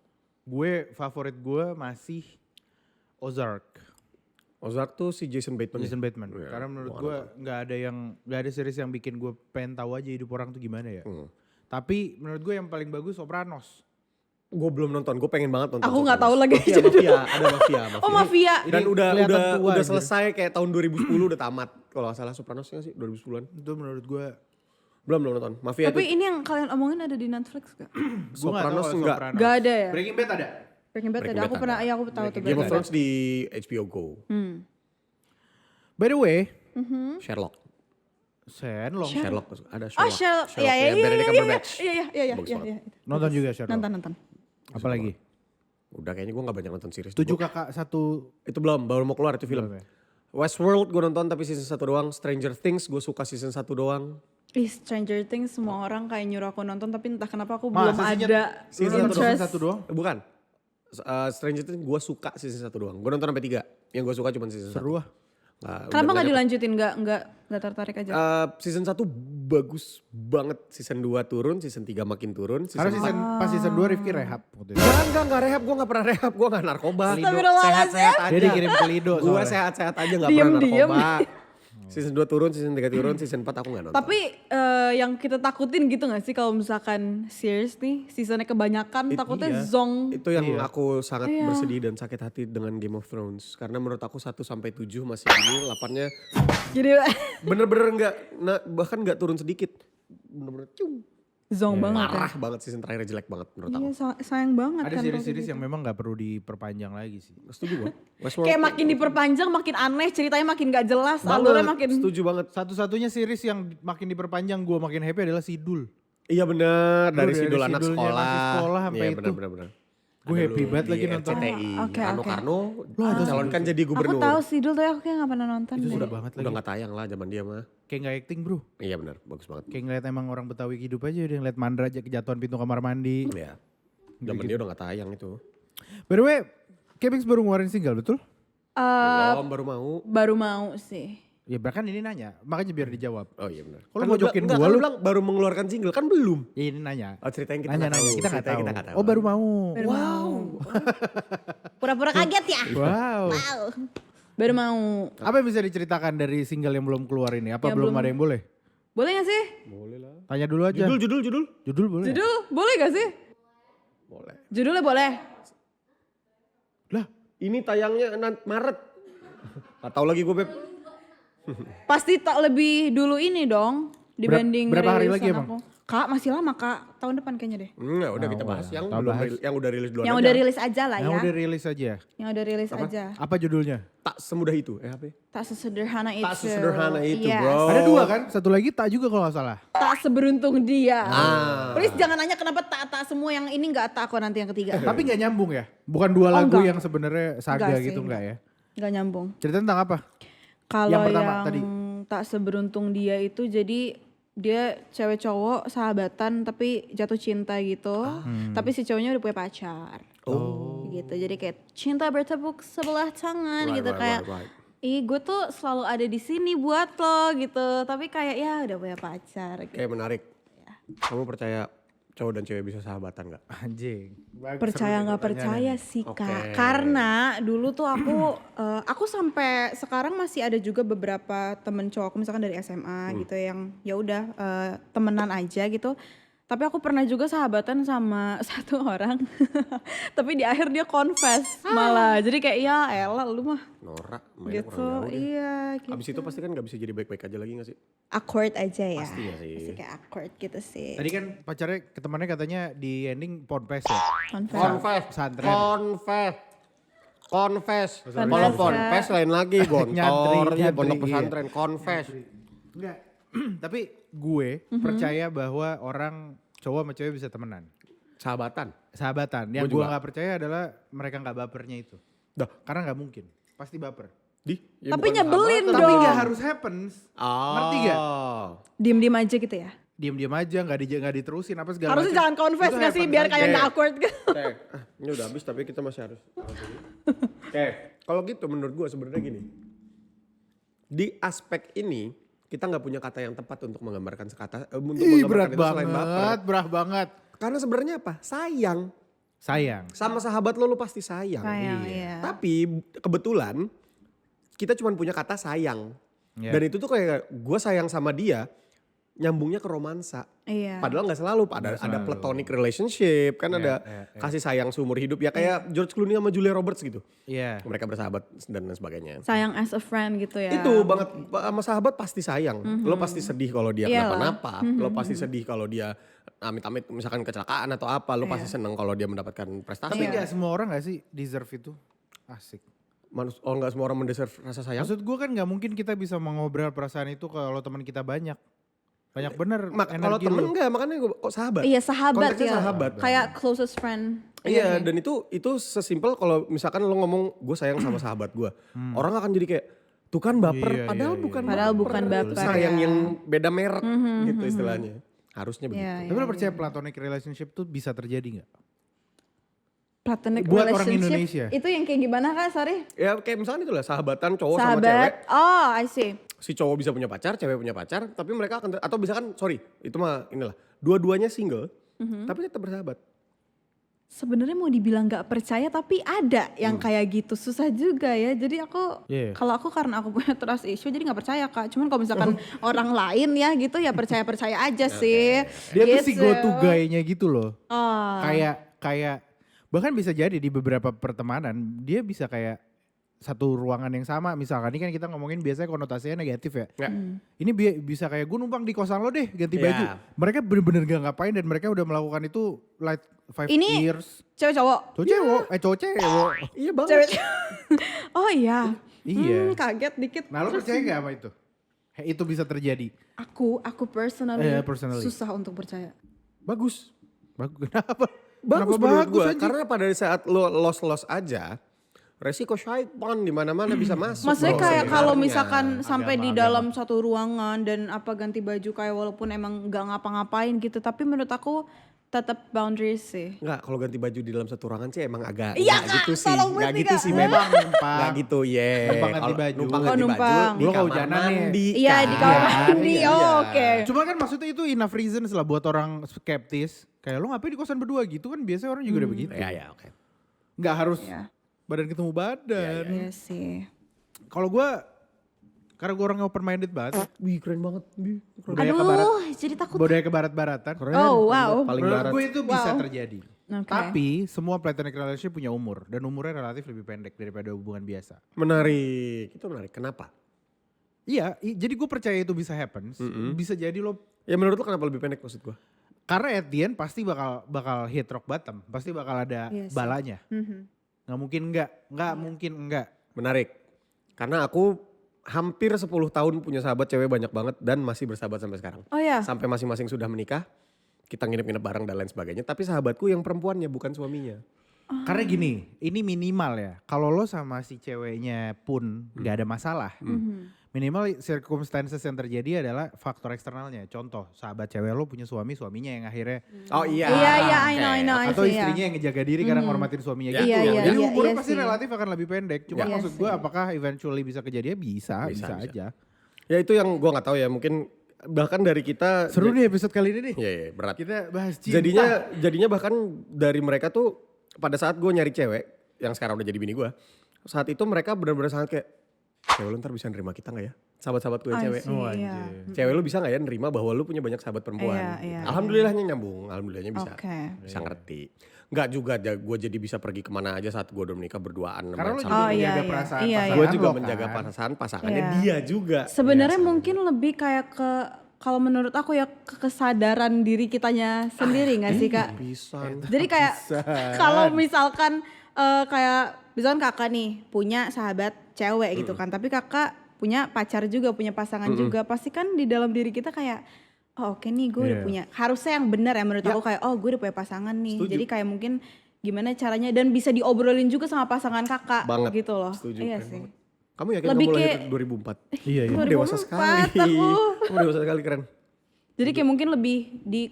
Favorit gue masih Ozark. Ozark tuh si Jason Bateman. Jason Bateman. Iya, Karena menurut gua gue nggak ada series yang bikin gue pengen tahu aja hidup orang tuh gimana ya. Hmm. Tapi menurut gue yang paling bagus Sopranos. Gue belum nonton, gue pengen banget nonton. Aku nggak tahu Sopranos. lagi. Mafia, ada Mafia. Oh Mafia. Dan Ini udah kelihatan tua udah aja. selesai kayak tahun 2010 udah tamat. Kalau nggak salah Sopranos nggak sih 2010-an? Itu menurut gue Belum nonton. Mafia Tapi tuh ini yang kalian omongin ada di Netflix gak? Sopranos enggak. Gak ada ya? Breaking Bad ada. Breaking Bad Breaking ada, Bad aku pernah, ada. ya aku tahu tuh Game Breaking of Bad. Thrones di HBO Go. By the way, Sherlock. Sherlock. Sherlock ada Oh Sherlock. Sherlock, iya iya iya Benedict iya Cumberbatch. iya Bagus iya banget. iya. Nonton juga Sherlock. Nonton. Apalagi? Udah kayaknya gue gak banyak nonton series. 7 kakak 1. Itu belum, baru mau keluar itu film. Belum ya? Westworld gue nonton tapi season 1 doang. Stranger Things gue suka season 1 doang. Ih Stranger Things semua orang kayak nyuruh aku nonton tapi entah kenapa aku Masa belum sih, Nyet? ada Lu nonton interest. season 1 doang? Bukan. Stranger Things gue suka season 1 doang. Gue nonton sampai 3. Yang gue suka cuma season 1. Seru ah. Kenapa gak dilanjutin? Gak tertarik aja? Season 1 bagus banget. Season 2 turun, season 3 makin turun. Karena pas season 2 Rifki rehab waktu itu. Enggak rehab. Gue gak pernah rehab. Gue gak narkoba. Astagfirullahaladzim. Sehat-sehat aja. Dia dikirim ke Lido Gue soalnya. sehat-sehat aja gak Diem, pernah diem. narkoba. Season 2 turun, season 3 turun, season 4 aku gak nonton. Tapi yang kita takutin gitu gak sih kalau misalkan series nih seasonnya kebanyakan takutnya iya. zong. Itu yang Iya. aku sangat Iya. bersedih dan sakit hati dengan Game of Thrones. Karena menurut aku 1-7 masih gini, 8-nya Jadi bener-bener gak, bahkan gak turun sedikit. Bener-bener cung. zong banget ya. Parah banget season terakhir jelek banget menurut aku. Iya sayang banget Ada kan. kalau series-series kayak yang memang gak perlu diperpanjang lagi sih. Setuju gue. gitu. Kayak makin diperpanjang makin aneh ceritanya makin gak jelas alurnya makin. Setuju banget. Satu-satunya series yang makin diperpanjang gue makin happy adalah Sidul. Iya bener, dari Dari sidul anak sidulnya sekolah. masih sekolah sampai Iya itu. bener. Gue Ada happy lu banget di lagi nonton. RCTI. Oh, oke, Rano oke. Karno dicalonkan jadi Aku gubernur. tahu Sidul tapi aku kayak gak pernah nonton Itu deh. sudah banget Udah lagi. gak tayang lah zaman dia mah. Kayak gak acting bro. Iya bener, bagus banget. Kayak ngeliat emang orang Betawi hidup aja udah ngeliat Mandra aja kejatuhan pintu kamar mandi. Iya. Zaman dia udah gak tayang itu. By the way, Kebix baru ngeluarin single betul? Belum, baru mau. Baru mau sih. Ya bahkan ini nanya, makanya biar dijawab. Oh iya benar. Kalau mau jokin gua, lu lu- bilang baru mengeluarkan single kan belum. Ya ini nanya. Oh cerita yang kita Nanya, nggak tahu. kita nggak Cerita yang tahu. kita nggak tahu. Oh baru mau. Wow. Pura-pura kaget ya. Wow. Wow. Baru mau. Apa yang bisa diceritakan dari single yang belum keluar ini? Apa Yang belum belum- ada yang boleh? Boleh gak sih? Boleh lah. Tanya dulu aja. Judul. Judul boleh? Judul boleh gak sih? Boleh. Judulnya boleh. Lah, Ini tayangnya Maret. Gak tahu lagi gue Beb. Pasti tak lebih dulu ini dong dibanding berapa hari lagi rilisan emang? aku. Kak masih lama kak, tahun depan kayaknya deh. Enggak, udah kita Oh, bahas yang tahun belum bahas. yang udah rilis duluan Yang aja. udah rilis aja lah yang ya. udah rilis aja. Yang udah rilis aja. Apa judulnya? Tak semudah itu. Apa? Tak sesederhana itu. Tak sesederhana itu, Yes. bro. Ada dua kan? Satu lagi tak juga kalau nggak salah. Tak seberuntung dia. Ah. Please jangan nanya kenapa tak semua yang ini nggak tak kok nanti yang ketiga. Tapi nggak nyambung ya? Bukan dua Oh, lagu enggak. yang sebenarnya saga Enggak sih, gitu enggak ya? Nggak nyambung. Cerita tentang apa? Kalau Yang yang, pertama tadi. tak seberuntung dia itu jadi dia cewek cowok sahabatan tapi jatuh cinta gitu. Tapi si cowoknya udah punya pacar. Oh. Gitu. Jadi kayak cinta bertepuk sebelah tangan gitu kayak Right. ih gue tuh selalu ada di sini buat lo gitu. Tapi kayak ya udah punya pacar gitu. Kayak menarik. Kamu percaya cowok dan cewek bisa sahabatan gak? Anjing. Percaya nggak percaya sih Oke. kak, karena dulu tuh aku sampai sekarang masih ada juga beberapa temen cowokku misalkan dari SMA gitu yang ya udah temenan aja gitu. Tapi aku pernah juga sahabatan sama satu orang, tapi di akhir dia confess malah. Jadi kayak ya elah lu mah Norak, mainnya gitu, kurang jauh deh. iya gitu. Abis itu pasti kan gak bisa jadi baik-baik aja lagi gak sih? Awkward aja ya. Pasti ya sih. Pasti kayak awkward gitu sih. Tadi kan pacarnya ke temannya katanya di ending ponpes ya? Confess. Confess. Pesantren. Confess. Confess. Kalau Confess. ponpes lain lagi, gontor, Nyantri, ya, pondok iya. pesantren, confess. Enggak. Tapi gue percaya bahwa orang cowok sama cewek bisa temenan. Sahabatan. Sahabatan. Yang Gua gue juga. nggak percaya adalah mereka nggak bapernya itu. Dah. Karena nggak mungkin. Pasti baper. Ya Tapi bukan nyebelin sahabatan. Tapi dong. nggak harus happens. Oh. Ngerti gak? Diem-diem aja gitu ya. Diam-diam aja, nggak diterusin apa segala Harusnya macam. jangan confess Itu gak sih happens biar aja. kayak gak awkward gitu. Ini udah habis tapi kita masih harus. Kalau gitu menurut gue sebenarnya gini. Di aspek ini kita nggak punya kata yang tepat untuk menggambarkan untuk Ih, menggambarkan itu selain baper. berat banget. Karena sebenarnya apa? Sayang. Sayang. Sama sahabat lo pasti sayang. Sayang, iya. Tapi kebetulan kita cuma punya kata sayang. Iya. Dan itu tuh kayak gue sayang sama dia nyambungnya ke romansa. Iya. Padahal nggak selalu. Ada platonic relationship. Kan Iya, ada iya. kasih sayang seumur hidup. Ya kayak George Clooney sama Julia Roberts gitu. Iya. Mereka bersahabat dan lain sebagainya. Sayang as a friend gitu ya. Itu banget sama sahabat pasti sayang. Lo pasti sedih kalau dia Iyalah. kenapa-napa. Lo pasti sedih kalau dia amit-amit misalkan kecelakaan atau apa. Lo pasti seneng kalau dia mendapatkan prestasi. Tapi nggak semua orang nggak sih deserve itu? Asik. Nggak semua orang mendeserve rasa sayang. Maksud gue kan nggak mungkin kita bisa mengobrol perasaan itu kalau teman kita banyak. Banyak bener Kalau energi temen lu. enggak, makanya gue kok sahabat. Iya sahabat Konteksnya ya. sahabat. Kayak closest friend. Iya, dan itu sesimpel kalau misalkan lo ngomong gue sayang sama sahabat gue. Orang akan jadi kayak tuh kan baper, Iya, padahal iya, bukan iya. Padahal baper. bukan Itu baper, sayang ya. yang beda merek gitu istilahnya. Harusnya begitu. Iya, Tapi lo percaya platonic relationship tuh bisa terjadi nggak? Platonic Buat orang relationship. Indonesia. Itu yang kayak gimana Kak, sorry? Ya kayak misalnya itulah sahabatan cowok sama cewek. Sahabat. Oh, I see. Si cowok bisa punya pacar, cewek punya pacar, tapi mereka akan atau misalkan sorry, itu mah inilah. Dua-duanya single, tapi tetap bersahabat. Sebenarnya mau dibilang nggak percaya tapi ada yang kayak gitu, susah juga ya. Jadi aku Iya. kalau aku karena aku punya trust issue jadi nggak percaya Kak. Cuman kalau misalkan orang lain ya gitu ya percaya aja sih. Dia tuh si Gitu. go to guy-nya gitu loh. Oh. Kayak bahkan bisa jadi di beberapa pertemanan dia bisa kayak satu ruangan yang sama, misalkan ini kan kita ngomongin biasanya konotasinya negatif ya. Ya. Ini bisa kayak gue numpang di kosan lo deh ganti Iya. baju. Mereka bener-bener gak ngapain dan mereka udah melakukan itu like 5 Ini years. Cewek cowok. Cowok cewek. Iya banget. Cewek. Oh iya. Iya. Kaget dikit. Nah lo percaya gak sama itu? Itu bisa terjadi. Aku personally, Personally. susah untuk percaya. Bagus. Bagus. Kenapa? Bagus Kenapa menurut gue. aja? Karena pada saat lo los aja, resiko syaitan di mana-mana bisa masuk. Maksudnya loh kayak kalau sebenarnya. misalkan sampai di Agama. dalam satu ruangan dan apa ganti baju kayak walaupun emang nggak ngapa-ngapain gitu, tapi menurut aku tetap boundaries sih. Enggak, kalau ganti baju di dalam satu ruangan sih emang agak Iya, nggak Kak, gitu sih. tolong Nggak berhenti, gitu Kak. sih memang. Numpang. Nggak gitu, ye. Numpang ganti Kalau baju. Numpang Oh, ganti numpang. baju di Gua kamar kehujanan nih. mandi. Iya di kan. kamar mandi. Iya. Oh, oke. Cuma kan maksudnya itu enough reasons lah buat orang skeptis. Kayak lo ngapain di kosan berdua gitu kan biasanya orang juga udah begitu. Iya, iya, oke. Nggak harus Iya. badan ketemu badan. Iya sih. Kalau gue, karena gue orang open minded banget. Wih, keren banget. Wih, keren. Budaya ke barat, Aduh, jadi takut. budaya ke barat-baratan. Oh, wow. Paling Menurut barat. gue itu bisa Wow. terjadi. Oke. Tapi semua platonic relationship punya umur. Dan umurnya relatif lebih pendek daripada hubungan biasa. Menarik. Itu menarik. Kenapa? Iya, jadi gue percaya itu bisa happen. Bisa jadi lo, Ya menurut lo kenapa lebih pendek maksud gue? karena at the end pasti bakal hit rock bottom. Pasti bakal ada Iya sih. balanya. Mhm. Nggak mungkin enggak. Menarik. Karena aku hampir 10 tahun punya sahabat cewek banyak banget dan masih bersahabat sampai sekarang. Oh ya. Sampai masing-masing sudah menikah, kita nginep-nginep bareng dan lain sebagainya. Tapi sahabatku yang perempuannya bukan suaminya. Karena gini, ini minimal ya. Kalau lo sama si ceweknya pun nggak ada masalah. Minimal circumstances yang terjadi adalah faktor eksternalnya. Contoh, sahabat cewek lo punya suaminya yang akhirnya. Oh iya. Iya, iya, I Oke. know, I know. Atau see, istrinya yang ngejaga diri karena ngormatin suaminya gitu. Iya, iya, Jadi iya, umurnya iya pasti sih. relatif akan lebih pendek. Cuma Iya maksud gue sih. apakah eventually bisa kejadian? Bisa aja. Ya itu yang gue nggak tahu ya. Mungkin bahkan dari kita. Seru nih episode kali ini nih. Iya, iya, berat. Kita bahas cinta. Jadinya bahkan dari mereka tuh pada saat gue nyari cewek yang sekarang udah jadi bini gue, saat itu mereka benar-benar sangat kayak, cewek lu ntar bisa nerima kita nggak ya? Sahabat-sahabat gue yang I cewek. see, Oh, iya. anjir. Cewek lu bisa nggak ya nerima bahwa lu punya banyak sahabat perempuan? Iya, iya, Alhamdulillahnya nyambung, alhamdulillahnya bisa. Oke. Bisa ngerti. Nggak juga gue jadi bisa pergi kemana aja saat gue udah menikah berduaan. Karena lo sama- juga Oh, iya, menjaga iya. perasaan Iya, pasangan gue juga lo menjaga kan. perasaan pasangannya Iya. dia juga. Sebenarnya mungkin lebih kayak ke kalau menurut aku ya ke kesadaran diri kitanya sendiri nggak sih Kak? Bisa. Jadi kayak kalau misalkan kayak misalkan kakak nih punya sahabat cewek gitu kan, tapi kakak punya pacar juga, punya pasangan juga, pasti kan di dalam diri kita kayak oh oke nih gue udah punya, harusnya yang benar ya menurut aku kayak oh gue udah punya pasangan nih. Jadi kayak mungkin gimana caranya dan bisa diobrolin juga sama pasangan kakak Banget. gitu loh. Setuju, Iya keren sih. banget. Kamu yakin Lebih kamu lahir kayak- 2004? Iya, iya. Kamu dewasa 2004 sekali. aku. Kamu dewasa sekali, keren. Jadi kayak mungkin lebih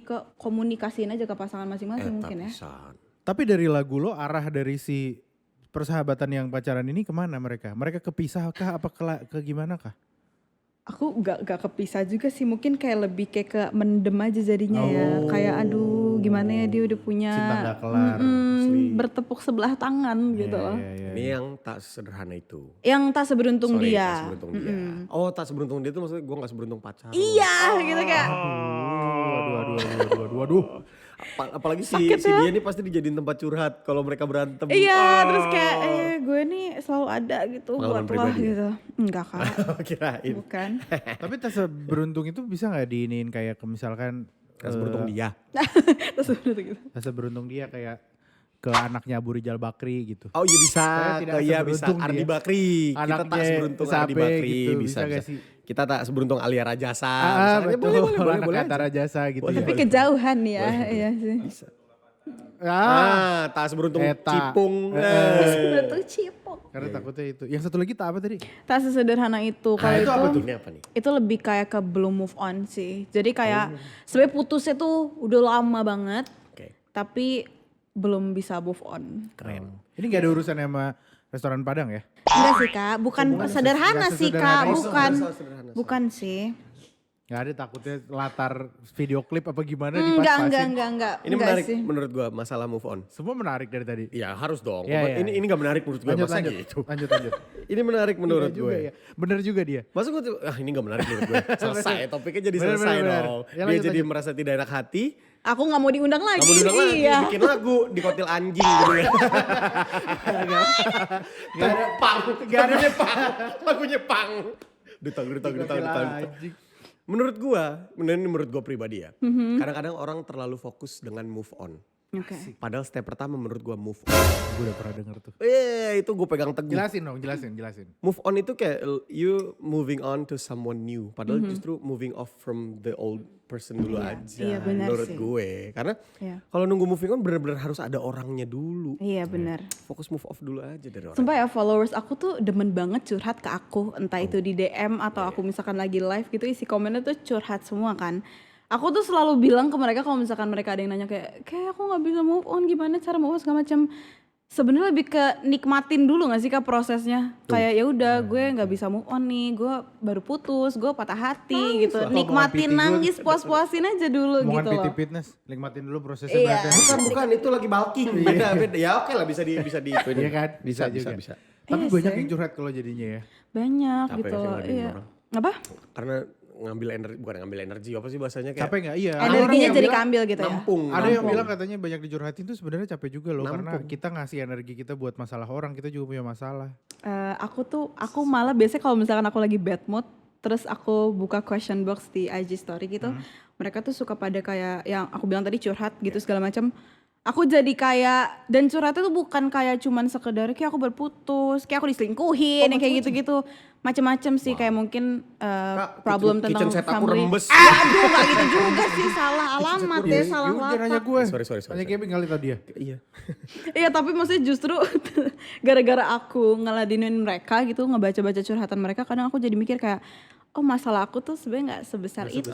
ke komunikasiin aja ke pasangan masing-masing mungkin ya. Pisan. Tapi dari lagu lo arah dari si persahabatan yang pacaran ini kemana mereka? Mereka kepisah kah apa ke gimana kah? Aku gak kepisah juga sih, mungkin kayak lebih kayak ke mendem aja jadinya ya. Kayak aduh gimana ya dia udah punya Cinta gak kelar, asli. bertepuk sebelah tangan gitu loh. Iya. Ini yang tak sederhana itu. Yang tak seberuntung Sorry, dia. tak seberuntung dia. Oh, tak seberuntung dia tuh maksudnya gue gak seberuntung pacar. Iya gitu kayak. Waduh. Apalagi si dia nih pasti dijadiin tempat curhat kalau mereka berantem. Iya terus kayak gue nih selalu ada gitu Pengalaman buat lo pribadi ya? gitu. Enggak kak, Kirain. bukan. Tapi tak seberuntung itu bisa gak diinin kayak misalkan Gak seberuntung dia. Terus udah gitu. tak seberuntung dia kayak ke anaknya Abu Rizal Bakri gitu. Oh iya bisa, Saya tidak iya bisa. seberuntung Ardi dia. Bakri, kita tak Anaknya seberuntung Ardi Sape Bakri, gitu, bisa, bisa gak bisa. sih? Kita tak seberuntung Alia Rajasa. Betul. boleh Anak antara aja. jasa gitu ya. Tapi kejauhan ya, iya sih. Bisa. Ah, Tak seberuntung Eta. Cipung. Beruntung cipok. karena takutnya itu. Yang satu lagi tak apa tadi? Tak sesederhana itu. Kalau Itu apa itu tuh? Ini apa nih? itu lebih kayak ke belum move on sih. Jadi kayak sebenarnya putusnya tuh udah lama banget, Oke, tapi belum bisa move on. keren. Ini gak ada urusan sama restoran Padang ya? Enggak sih kak, bukan sederhana nggak sih sesederhana kak, itu. bukan, Sederhana. bukan sih. Gak ada takutnya latar video klip apa gimana dipas-pasin. Enggak. Ini enggak menarik sih. menurut gua masalah move on. Semua menarik dari tadi. Ya harus dong. Iya, iya. Ini gak menarik menurut gua. Masa gitu? Lanjut. Ini menarik menurut Iya juga gue. ya. Bener juga dia. Masa gue tuh, ini gak menarik menurut gue. Selesai, topiknya jadi Bener, selesai bener. dong. Ya, Dia lanjut, jadi lanjut. merasa tidak enak hati. Aku nggak mau diundang lagi. Kamu duduk lagi, Iya. bikin lagu di kotil anjing gitu ya. Gak ada pang, lagunya pang, lagunya pang. Dutang. Anjing. Menurut gua pribadi ya. Kadang-kadang orang terlalu fokus dengan move on. Oke. Padahal step pertama menurut gua move on. Gue udah pernah denger tuh. Itu gue pegang teguh. Jelasin dong, jelasin. Move on itu kayak you moving on to someone new. Padahal justru moving off from the old person dulu aja. Iya, benar menurut sih. gue. Karena Iya. kalau nunggu moving on benar-benar harus ada orangnya dulu. Iya benar. Fokus move off dulu aja dari orang. Sumpah ya followers aku tuh demen banget curhat ke aku. Entah itu di DM atau aku misalkan lagi live gitu isi komennya tuh curhat semua kan. Aku tuh selalu bilang ke mereka kalau misalkan mereka ada yang nanya kayak aku nggak bisa move on, gimana cara move on segala macam. Sebenarnya lebih ke nikmatin dulu nggak sih kak prosesnya. Kayak ya udah gue nggak bisa move on nih, gue baru putus, gue patah hati gitu. lah. Nikmatin Omongan PT nangis, puas-puasin aja dulu Omongan gitu PT loh. Fitness, nikmatin dulu prosesnya Iya. berarti. Bukan itu lagi bulking. Beda. Ya oke lah bisa di Iya kan? Bisa. juga. Tapi Iya banyak sih. yang curhat kalau jadinya ya. Banyak Capek gitu sih loh. ngeladenin Iya. orang. Apa? Karena bukan ngambil energi apa sih bahasanya kayak Capek gak? Iya. Energinya Orang yang jadi bilang- keambil gitu ya. nampung. Ada yang Nampung. bilang katanya banyak dicurhatin tuh sebenarnya capek juga loh. Karena Nampung. kita ngasih energi kita buat masalah orang, kita juga punya masalah. Aku malah biasanya kalau misalkan aku lagi bad mood, terus aku buka question box di IG story gitu, mereka tuh suka pada kayak yang aku bilang tadi curhat gitu segala macam. Aku jadi kayak, dan curhatnya tuh bukan kayak cuman sekedar kayak aku berputus, kayak aku diselingkuhin, yang kayak gitu-gitu. Macem-macem sih kayak mungkin problem kitchen tentang set aku family. rembes. Aduh gak gitu juga sih, salah alamat ya, salah Jangan nanya lapak. gue. Sorry. Nanya Kevin kali tadi ya. Iya. Iya tapi maksudnya justru gara-gara aku ngeladenin mereka gitu, ngebaca-baca curhatan mereka, kadang aku jadi mikir kayak oh masalah aku tuh sebenarnya nggak sebesar itu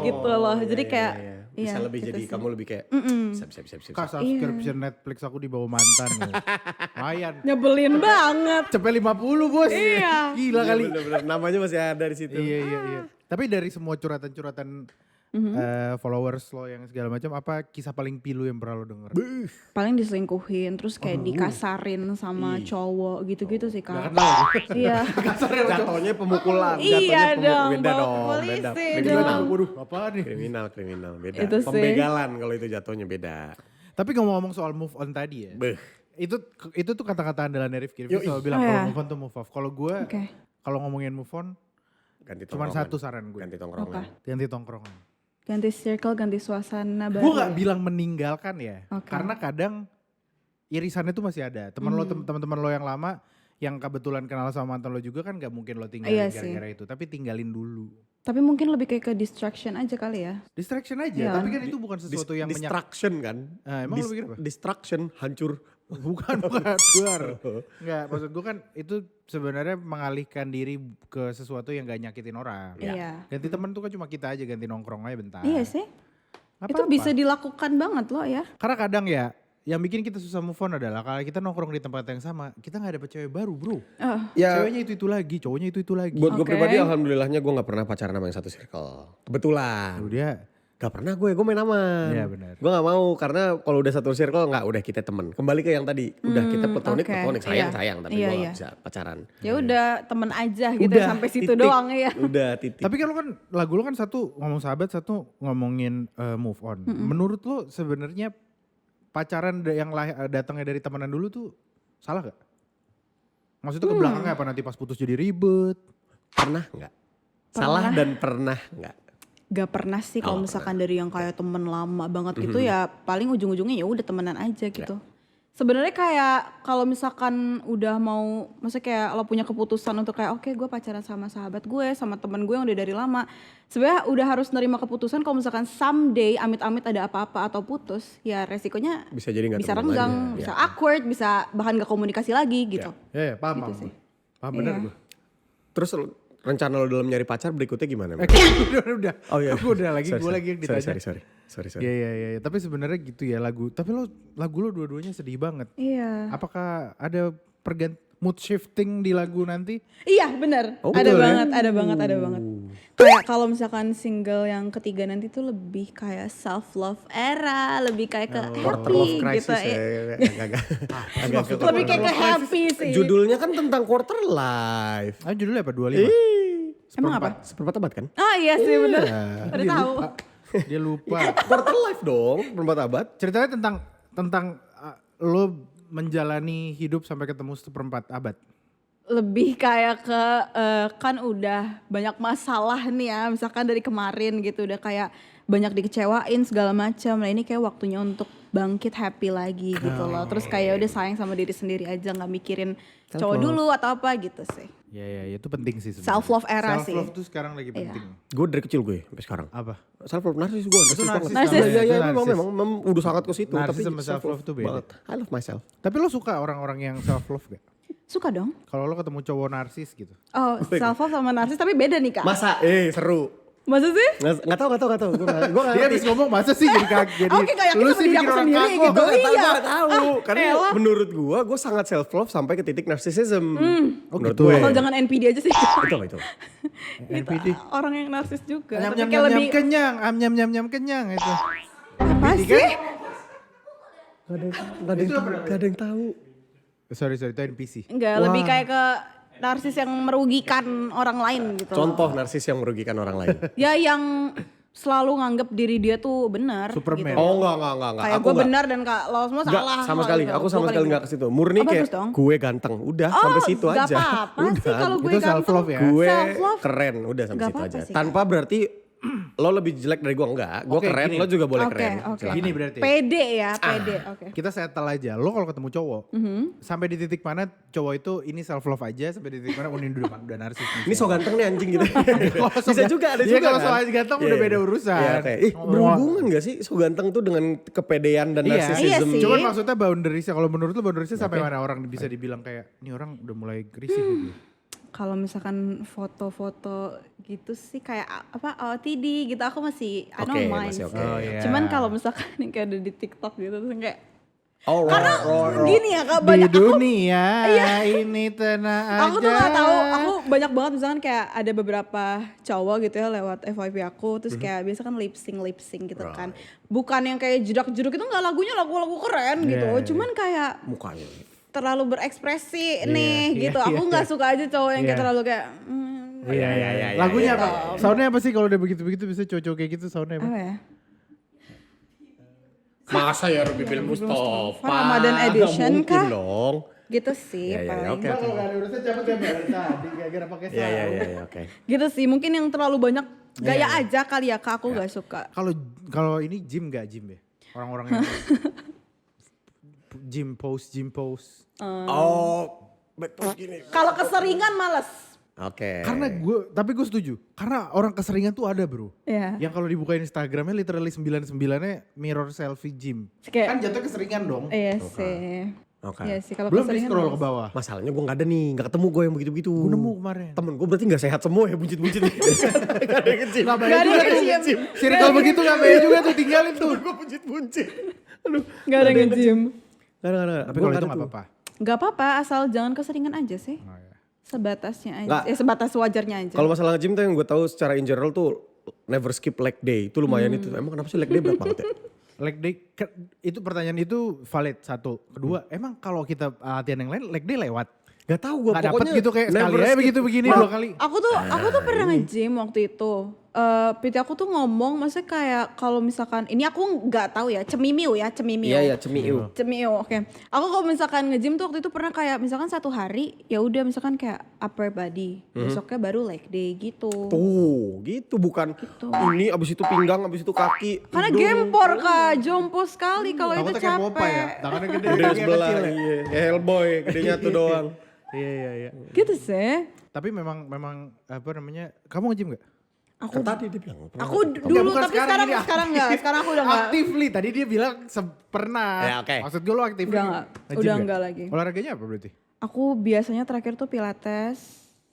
gitu loh. Jadi kayak bisa iya, lebih gitu jadi sih. kamu lebih kayak bisa. Kak subscription Netflix aku di bawah mantan. loh. Lumayan. Nyebelin banget. Cepet 50 bos. Iya. Gila kali. Bener-bener namanya masih ada di situ. Iya. Tapi dari semua curhatan-curhatan followers lo yang segala macam, apa kisah paling pilu yang pernah lo denger? Paling diselingkuhin, terus kayak dikasarin sama cowok gitu-gitu sih kak. Iya. Jatuhnya pemukulan, Iya jatuhnya dong, beda bawa dong, polisi beda. dong. Kriminal. Waduh, apa nih? Kriminal beda. Itu sih. Pembegalan kalau itu jatuhnya beda. Tapi ngomong-ngomong soal move on tadi ya. Beh. Itu tuh kata-kata andalan Rifki. Rifki Yoi. selalu bilang Oh, kalau ya. move on tuh move off. Kalau gue, Oke. kalau ngomongin move on, Ganti cuma tongkrongan. satu saran gue. Ganti tongkrongan. Ganti tongkrongan. Ganti circle, ganti suasana baru. Gue gak bilang meninggalkan ya. Oke. Karena kadang irisannya tuh masih ada. Teman-teman lo yang lama yang kebetulan kenal sama mantan lo juga kan gak mungkin lo tinggalin Iya sih. gara-gara itu. Tapi tinggalin dulu. Tapi mungkin lebih kayak ke distraction aja kali ya. Distraction aja, Iya. tapi kan itu bukan sesuatu yang distraction kan. Emang lo pikir apa? Distraction, hancur. Bukan keluar. Enggak, maksud gue kan itu sebenarnya mengalihkan diri ke sesuatu yang gak nyakitin orang. Iya. Ganti teman tuh kan cuma kita aja ganti nongkrong aja bentar. Iya sih. Nggak Itu apa-apa. bisa dilakukan banget loh ya. Karena kadang ya yang bikin kita susah move on adalah kalau kita nongkrong di tempat yang sama, kita gak dapet cewek baru bro. Ya, Ceweknya itu lagi, cowoknya itu lagi. buat gue Oke. pribadi alhamdulillahnya gue gak pernah pacaran sama yang satu circle. Kebetulan. Tuh dia, Gak pernah gue main aman. Iya, benar. Gue gak mau karena kalau udah satu circle udah kita temen. Kembali ke yang tadi, udah kita platonik, oke. sayang tapi Iya, gue iya. gak bisa pacaran. Ya udah temen aja gitu Udah, sampai situ titik. doang ya. Udah titik. tapi kan lo kan lagu lo kan satu ngomong sahabat, satu ngomongin move on. Menurut lo sebenarnya pacaran yang datangnya dari temenan dulu tuh salah gak? Maksudnya ke belakangnya apa nanti pas putus jadi ribet? Pernah gak? Salah dan pernah gak? Gak pernah sih kalau misalkan dari yang kayak temen lama banget gitu ya paling ujung-ujungnya ya udah temenan aja gitu. Sebenarnya kayak kalau misalkan udah mau, maksudnya kayak lo punya keputusan untuk kayak oke gue pacaran sama sahabat gue, sama temen gue yang udah dari lama. Sebenarnya udah harus nerima keputusan kalau misalkan someday amit-amit ada apa-apa atau putus, ya resikonya Bisa jadi gak bisa temenan renggang, aja. bisa Ya. awkward, bisa bahkan gak komunikasi lagi gitu. Ya, paham, Gitu paham. sih. Paham bener Iya. gue. Terus rencana lo dalam nyari pacar berikutnya gimana? udah. Oh iya. Gue udah lagi, Sorry, gue lagi yang ditanya. Sorry. Iya. Tapi sebenarnya gitu ya lagu. Tapi lagu lo dua-duanya sedih banget. Iya. Apakah ada mood shifting di lagu nanti? Iya benar, Oh, ada betul ya? banget, ada banget. Kayak kalau misalkan single yang ketiga nanti tuh lebih kayak self love era, lebih kayak ke Quarter life happy crisis gitu. ya. Agak ke Lebih kayak ke happy sih. Judulnya kan tentang quarter life. Judulnya apa? 25? Emang apa? Seperempat abad kan? Ah iya sih benar. Udah Dia tahu. lupa. Dia lupa. Quarter life dong, seperempat abad. Ceritanya tentang lo menjalani hidup sampai ketemu seperempat abad. Lebih kayak ke kan udah banyak masalah nih ya, misalkan dari kemarin gitu udah kayak banyak dikecewain segala macam. Nah ini kayak waktunya untuk bangkit happy lagi gitu loh. Terus kayak udah sayang sama diri sendiri aja, nggak mikirin cowok dulu atau apa gitu sih. Ya itu penting sih sebenarnya. Self love era sih. Self love tuh sekarang lagi penting. Gue dari kecil gue sampai sekarang. Apa? Self love narsis gue, narsis banget. narsis namanya, Iya, itu memang narsis. udah sangat ke situ. Narsis Tapi sama self love tuh beda. banget. I love myself. Tapi lo suka orang-orang yang self love gak? Suka dong. Kalau lo ketemu cowok narsis gitu. Oh self love sama narsis tapi beda nih kak. Masa? Seru. Masa sih? Nggak tahu. Gue nggak Dia ngerti. habis ngomong masa sih jadi kaget. Oke, kayak Lu kita sih diri bikin aku orang sendiri kagok. gitu. Gue Iya. nggak tahu. Karena elah. menurut gue sangat self love sampai ke titik narcissism. Menurut gitu gue. ya? Kalau jangan NPD aja sih. Itu. NPD. Orang yang narsis juga. Nyam Tapi nyam kayak nyam lebih kenyang, nyam kenyang itu. apa NPD sih? Gak ada yang tahu. Sorry itu NPC. Enggak, lebih kayak ke narsis yang merugikan orang lain gitu. Contoh narsis yang merugikan orang lain. Ya yang selalu nganggap diri dia tuh benar. Superman. Gitu. Oh enggak. Kayak Aku gue nggak. benar dan kak lo semua Enggak, salah. sama sekali. gitu. Aku sama Gua sekali paling enggak ke situ. Murni Oh, kayak bagus dong. gue ganteng. Udah Oh, sampai situ gak aja. apa-apa sih kalau gue Itu self ganteng. love ya? Gue Self love. keren. Udah sampai Nggak situ apa-apa aja. sih, Tanpa berarti lo lebih jelek dari gue enggak. Gue Oke, keren, gini. lo juga boleh Oke, keren. oke. Silakan. Gini berarti. Pede ya, pede. Oke. Kita settle aja. Lo kalau ketemu cowok, sampai di titik mana cowok itu ini self love aja, sampai di titik mana ini udah narsis. Ini so ganteng nih anjing gitu. Bisa Bisa juga ada Iya, juga kalau kan. soal ganteng udah beda urusan. Iya, kayak, berhubungan gak sih so ganteng tuh dengan kepedean dan Iya. narsisism? Iya sih. Cuman maksudnya boundariesnya, kalau menurut lo boundariesnya sampai mana orang bisa dibilang kayak, ini orang udah mulai risih gitu. Kalau misalkan foto-foto gitu sih kayak apa OOTD gitu aku masih I don't Oke, mind masih sih. oke. Oh, iya. Cuman kalau misalkan yang kayak ada di TikTok gitu terus kayak Oh, karena roar. gini ya kak Di banyak aku dunia ini tenang aja. aku tuh gak tahu aku banyak banget misalkan kayak ada beberapa cowok gitu ya lewat FYP aku terus kayak biasa kan lip sync gitu kan bukan yang kayak jedak-jeduk itu nggak lagunya lagu-lagu keren gitu Iya, iya. cuman kayak Mukanya. terlalu berekspresi Iya, nih iya, gitu iya, aku nggak suka aja cowok yang kayak Iya. terlalu kayak Iya. Lagunya apa? Soundnya apa sih kalau udah begitu-begitu bisa cowok-cowok kayak gitu soundnya apa? apa ya Masa ya Ruby Bill Mustafa? Ramadan edition Nggak mungkin kah? dong. gitu sih Iya, paling oke. Kalau gak ada urusan cabut gambar tadi gara-gara pakai Iya, sound. oke. gitu sih mungkin yang terlalu banyak gaya Iya, iya. aja kali ya kak aku nggak suka Kalau ini gym gak gym ya? Orang-orang yang gym pose. Oh, betul gini. Kalau keseringan males. Oke. Karena tapi gue setuju. Karena orang keseringan tuh ada bro. Iya. Yang kalau dibukain Instagramnya literally 99-nya mirror selfie gym. Kayak- Kan jatuh keseringan dong. Iya sih. Oke. Iya sih kalau Belum di keseringan scroll males. ke bawah. Masalahnya gue gak ada nih, gak ketemu gue yang begitu-begitu. Gue nemu kemarin. Temen gue berarti gak sehat semua ya buncit-buncit. Gak ada yang nge-gym. Gak Gak ada juga yang tuh. nge-gym. Circle begitu gak bayar juga tuh, tinggalin tuh. Gue buncit-buncit. Aduh. Gak ada nge-gym. Gak ada. Tapi kalau itu gak apa-apa. Gak apa-apa asal jangan keseringan aja sih. Oh, ya. Sebatasnya aja. Nggak. Sebatas wajarnya aja. Kalau masalah nge-gym tuh yang gue tahu secara in general tuh never skip leg day. Itu lumayan itu. Emang kenapa sih leg day berat banget ya? Leg day, itu pertanyaan itu valid satu. Kedua, emang kalau kita latihan yang lain leg day lewat? Gak tahu gue Gak dapet pokoknya gitu kayak sekali never aja skip. begitu begini 2 kali. Aku tuh pernah nge-gym waktu itu. PT aku tuh ngomong maksudnya kayak kalau misalkan ini aku nggak tahu ya, cemimiu. Iya cemiu. Cemimiu, oke. Aku kalau misalkan nge-gym tuh waktu itu pernah kayak misalkan 1 hari ya udah misalkan kayak upper body, besoknya baru leg day gitu. Tuh gitu bukan ini abis itu pinggang abis itu kaki. Karena hidung. gempor Kak, jompo sekali kalau itu Takutnya kayak Popeye ya, capek. tangannya gede, Gede kakinya sebelah kecil ya. iya. Ya Hellboy gedenya tuh doang. Iya. Gitu sih. Tapi memang apa namanya, kamu nge-gym gak? Kan tadi dia bilang. pernah. Aku dulu bukan tapi sekarang ini. enggak. Sekarang aku udah enggak. Actively, tadi dia bilang pernah. Ya, oke. Maksud gue lo actively Enggak. nge-gym Udah nggak? enggak lagi. Olahraganya apa berarti? Aku biasanya terakhir tuh pilates.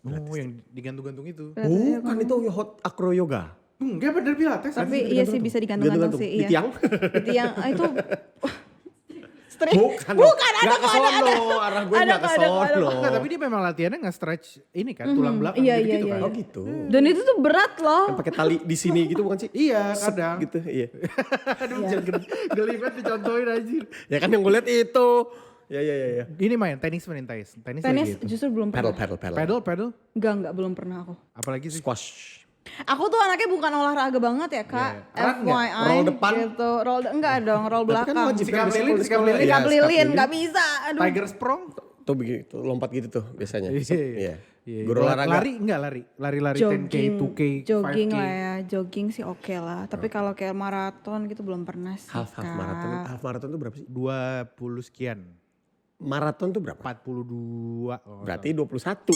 Oh yang digantung-gantung itu. Bukan itu hot acro yoga. Enggak bener pilates. Tapi iya sih bisa digantung-gantung sih. Di Iya. tiang? Di tiang. Itu stretch. Bukan. Bukan ada Nggak kok ke ada. sono, arah gue Ada nggak ke kok, ada kok, ada sono. Enggak, tapi dia memang latihannya nge-stretch ini kan, tulang belakang Iya, gitu, iya, kan. Oh gitu. Dan itu tuh berat loh. Yang pakai tali di sini gitu bukan sih? Iya, Set kadang. gitu, iya. Aduh, jangan geli banget dicontohin anjir. Ya kan yang gue lihat itu. Ya. Ini main tenis tenis. Tenis Tenis lagi itu. justru belum pernah. Paddle. Pedal. Enggak belum pernah aku. Apalagi sih? Squash. Aku tuh anaknya bukan olahraga banget ya Kak. Iya. Erat nggak? FYI. Roll depan? Gitu. Enggak dong, roll Tapi kan belakang. wajib Sikap kan lilin, di sikap sekolah. lilin. Iya, Sikap sikap lilin nggak bisa. Aduh. Tiger sprong. Tuh begitu, lompat gitu tuh biasanya. Iya. Guru olahraga. Lari enggak lari? Lari-lari 10K, 2K, jogging 5K. lah ya, jogging sih oke lah. Tapi kalau kayak maraton gitu belum pernah sih. Half Kak. marathon. Half marathon tuh berapa sih? 20 sekian. Maraton tuh berapa? 42. Oh, Berarti 21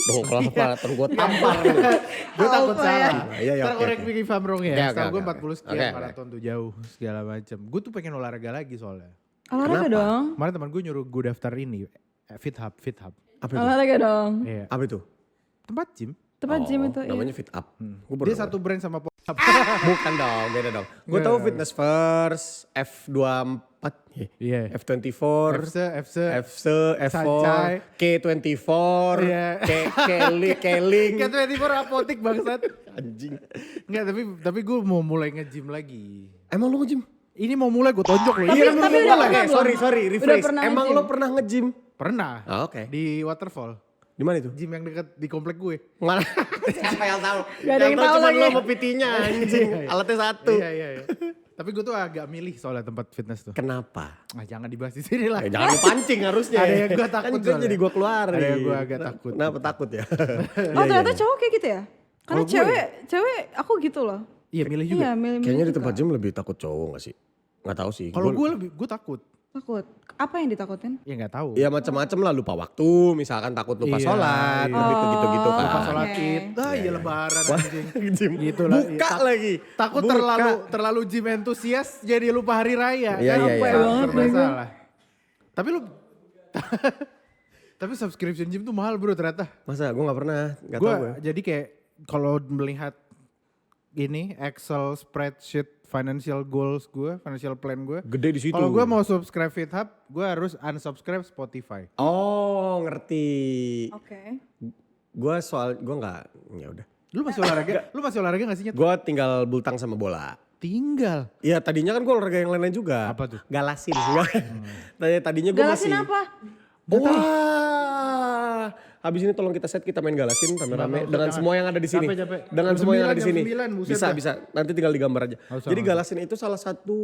dong kalau half marathon gue tampar. gue takut Apa ya? salah. Iya, Ntar oke, correct oke. me if I'm wrong ya. Oke, Setahu oke, gue oke. 40 sekian Oke, oke. maraton tuh jauh segala macam. Gue tuh pengen olahraga lagi soalnya. Olahraga Kenapa? dong. Kemarin teman gue nyuruh gue daftar ini, Fit Hub. Apa itu? Olahraga dong. Iya. Apa itu? Tempat gym. Tempat gym itu iya. Namanya Fit Up. Gua baru Dia tahu. satu brand sama Pop Up. Bukan dong, beda dong. Gue tahu Fitness First, F24, Iya. F24, FC, Sancai. F4, K24, Iya. Keling. Kayak 24 apotik bangsat. Anjing. Enggak, tapi gue mau mulai nge-gym lagi. Emang lo nge-gym? Ini mau mulai gue tonjok loh. Tapi- Iya, tapi belum udah mulai. pernah belum? Sorry, Udah rephrase. pernah Emang nge-gym? lo pernah nge-gym? Pernah. Ah, oke. Di Waterfall. Di mana itu? Gym yang dekat di komplek gue. Mana? Siapa yang tahu? Gak ada yang tahu cuma lagi. lo sama PT-nya anjing. Iya, iya. Alatnya satu. Iya. Tapi gue tuh agak milih soalnya tempat fitness tuh. Kenapa? Ah, jangan dibahas di sini lah. Jangan dipancing harusnya. Ada yang gua takut Kan gue soalnya. jadi gue keluarin. Ada yang gua agak takut. Kenapa takut ya? Oh ternyata cowok kayak gitu ya? Karena Kalau gue cewek aku gitu loh. Iya, milih juga. Iya milih-milih Kayaknya di juga. tempat gym lebih takut cowok gak sih? Gak tahu sih. Kalau gue takut. Takut. Apa yang ditakutin? Ya nggak tahu. Ya macam-macam lah, lupa waktu, misalkan takut lupa Iya, sholat, iya. lebih ke gitu-gitu kan. Lupa sholat Oke. id. Ah iya lebaran anjing. Gym. Gitu lah. Buka Iya, lagi. Takut Buka. terlalu gym entusias jadi lupa hari raya. Iya, Kan iya, iya. banget Bermasalah. Tapi lu tapi subscription gym tuh mahal bro ternyata. Masa gue gak pernah, gak Gue tau gue. jadi kayak kalau melihat ini Excel spreadsheet financial goals gue, financial plan gue. Gede di situ. Kalau gue mau subscribe FitHub, gue harus unsubscribe Spotify. Oh ngerti. Oke. Gue gak, ya udah. Lu masih olahraga? Lu masih olahraga gak sih Nyet? Gue tinggal bultang sama bola. Tinggal. Iya tadinya kan gue olahraga yang lain-lain juga. Apa tuh? Galasin. Tadinya gue Galasin masih. apa? Wah, habis ini tolong kita set kita main galasin rame-rame dengan semua yang ada di sini. Capek. Dengan Jam semua yang ada 9, di jam sini. 9, buset Bisa, dah. bisa. Nanti tinggal digambar aja. Nggak usah, Jadi nggak galasin itu salah satu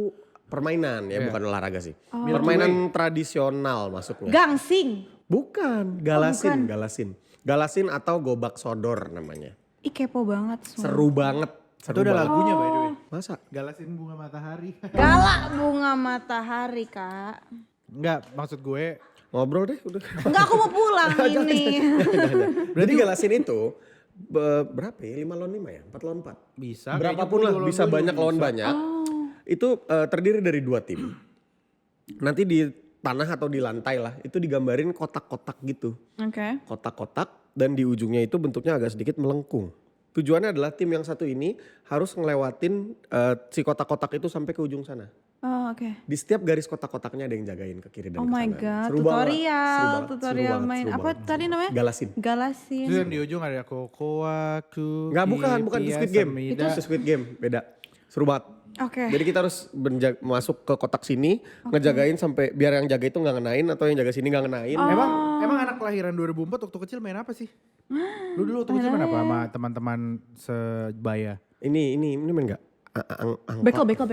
permainan ya, Iya. bukan olahraga sih. Oh. Permainan tradisional masuknya. Gangsing. Bukan, galasin, bukan. galasin. Galasin atau gobak sodor namanya. Ih kepo banget. semua. Seru banget. Itu Seru udah banget. lagunya by the way. Masa? Galasin bunga matahari. Galak bunga matahari kak. Enggak, maksud gue Ngobrol deh udah. Enggak, aku mau pulang ini. Jadi Galasin itu berapa ya? 5 lawan 5 ya? 4 lawan 4? bisa. Berapapun lah, bisa banyak lawan banyak. Itu terdiri dari 2 tim. Nanti di tanah atau di lantai lah, itu digambarin kotak-kotak gitu. Oke. Kotak-kotak dan di ujungnya itu bentuknya agak sedikit melengkung. Tujuannya adalah tim yang satu ini harus ngelewatin si kotak-kotak itu sampai ke ujung sana. Oh, oke. Di setiap garis kotak-kotaknya ada yang jagain ke kiri dan Oh ke my kanan. god, Seru banget, tutorial main seru apa banget. tadi namanya? Galasin. Galasin. Terus yang di ujung ada Kokoa, Enggak, bukan di Squid Game. Itu Squid Game, beda. Seru banget. Oke. Jadi kita harus masuk ke kotak sini, ngejagain sampai biar yang jaga itu nggak ngenain atau yang jaga sini nggak ngenain. Emang anak kelahiran 2004 waktu kecil main apa sih? Lu dulu waktu kecil main apa sama teman-teman sebaya? Ini main nggak? Bekel. Oh, bekel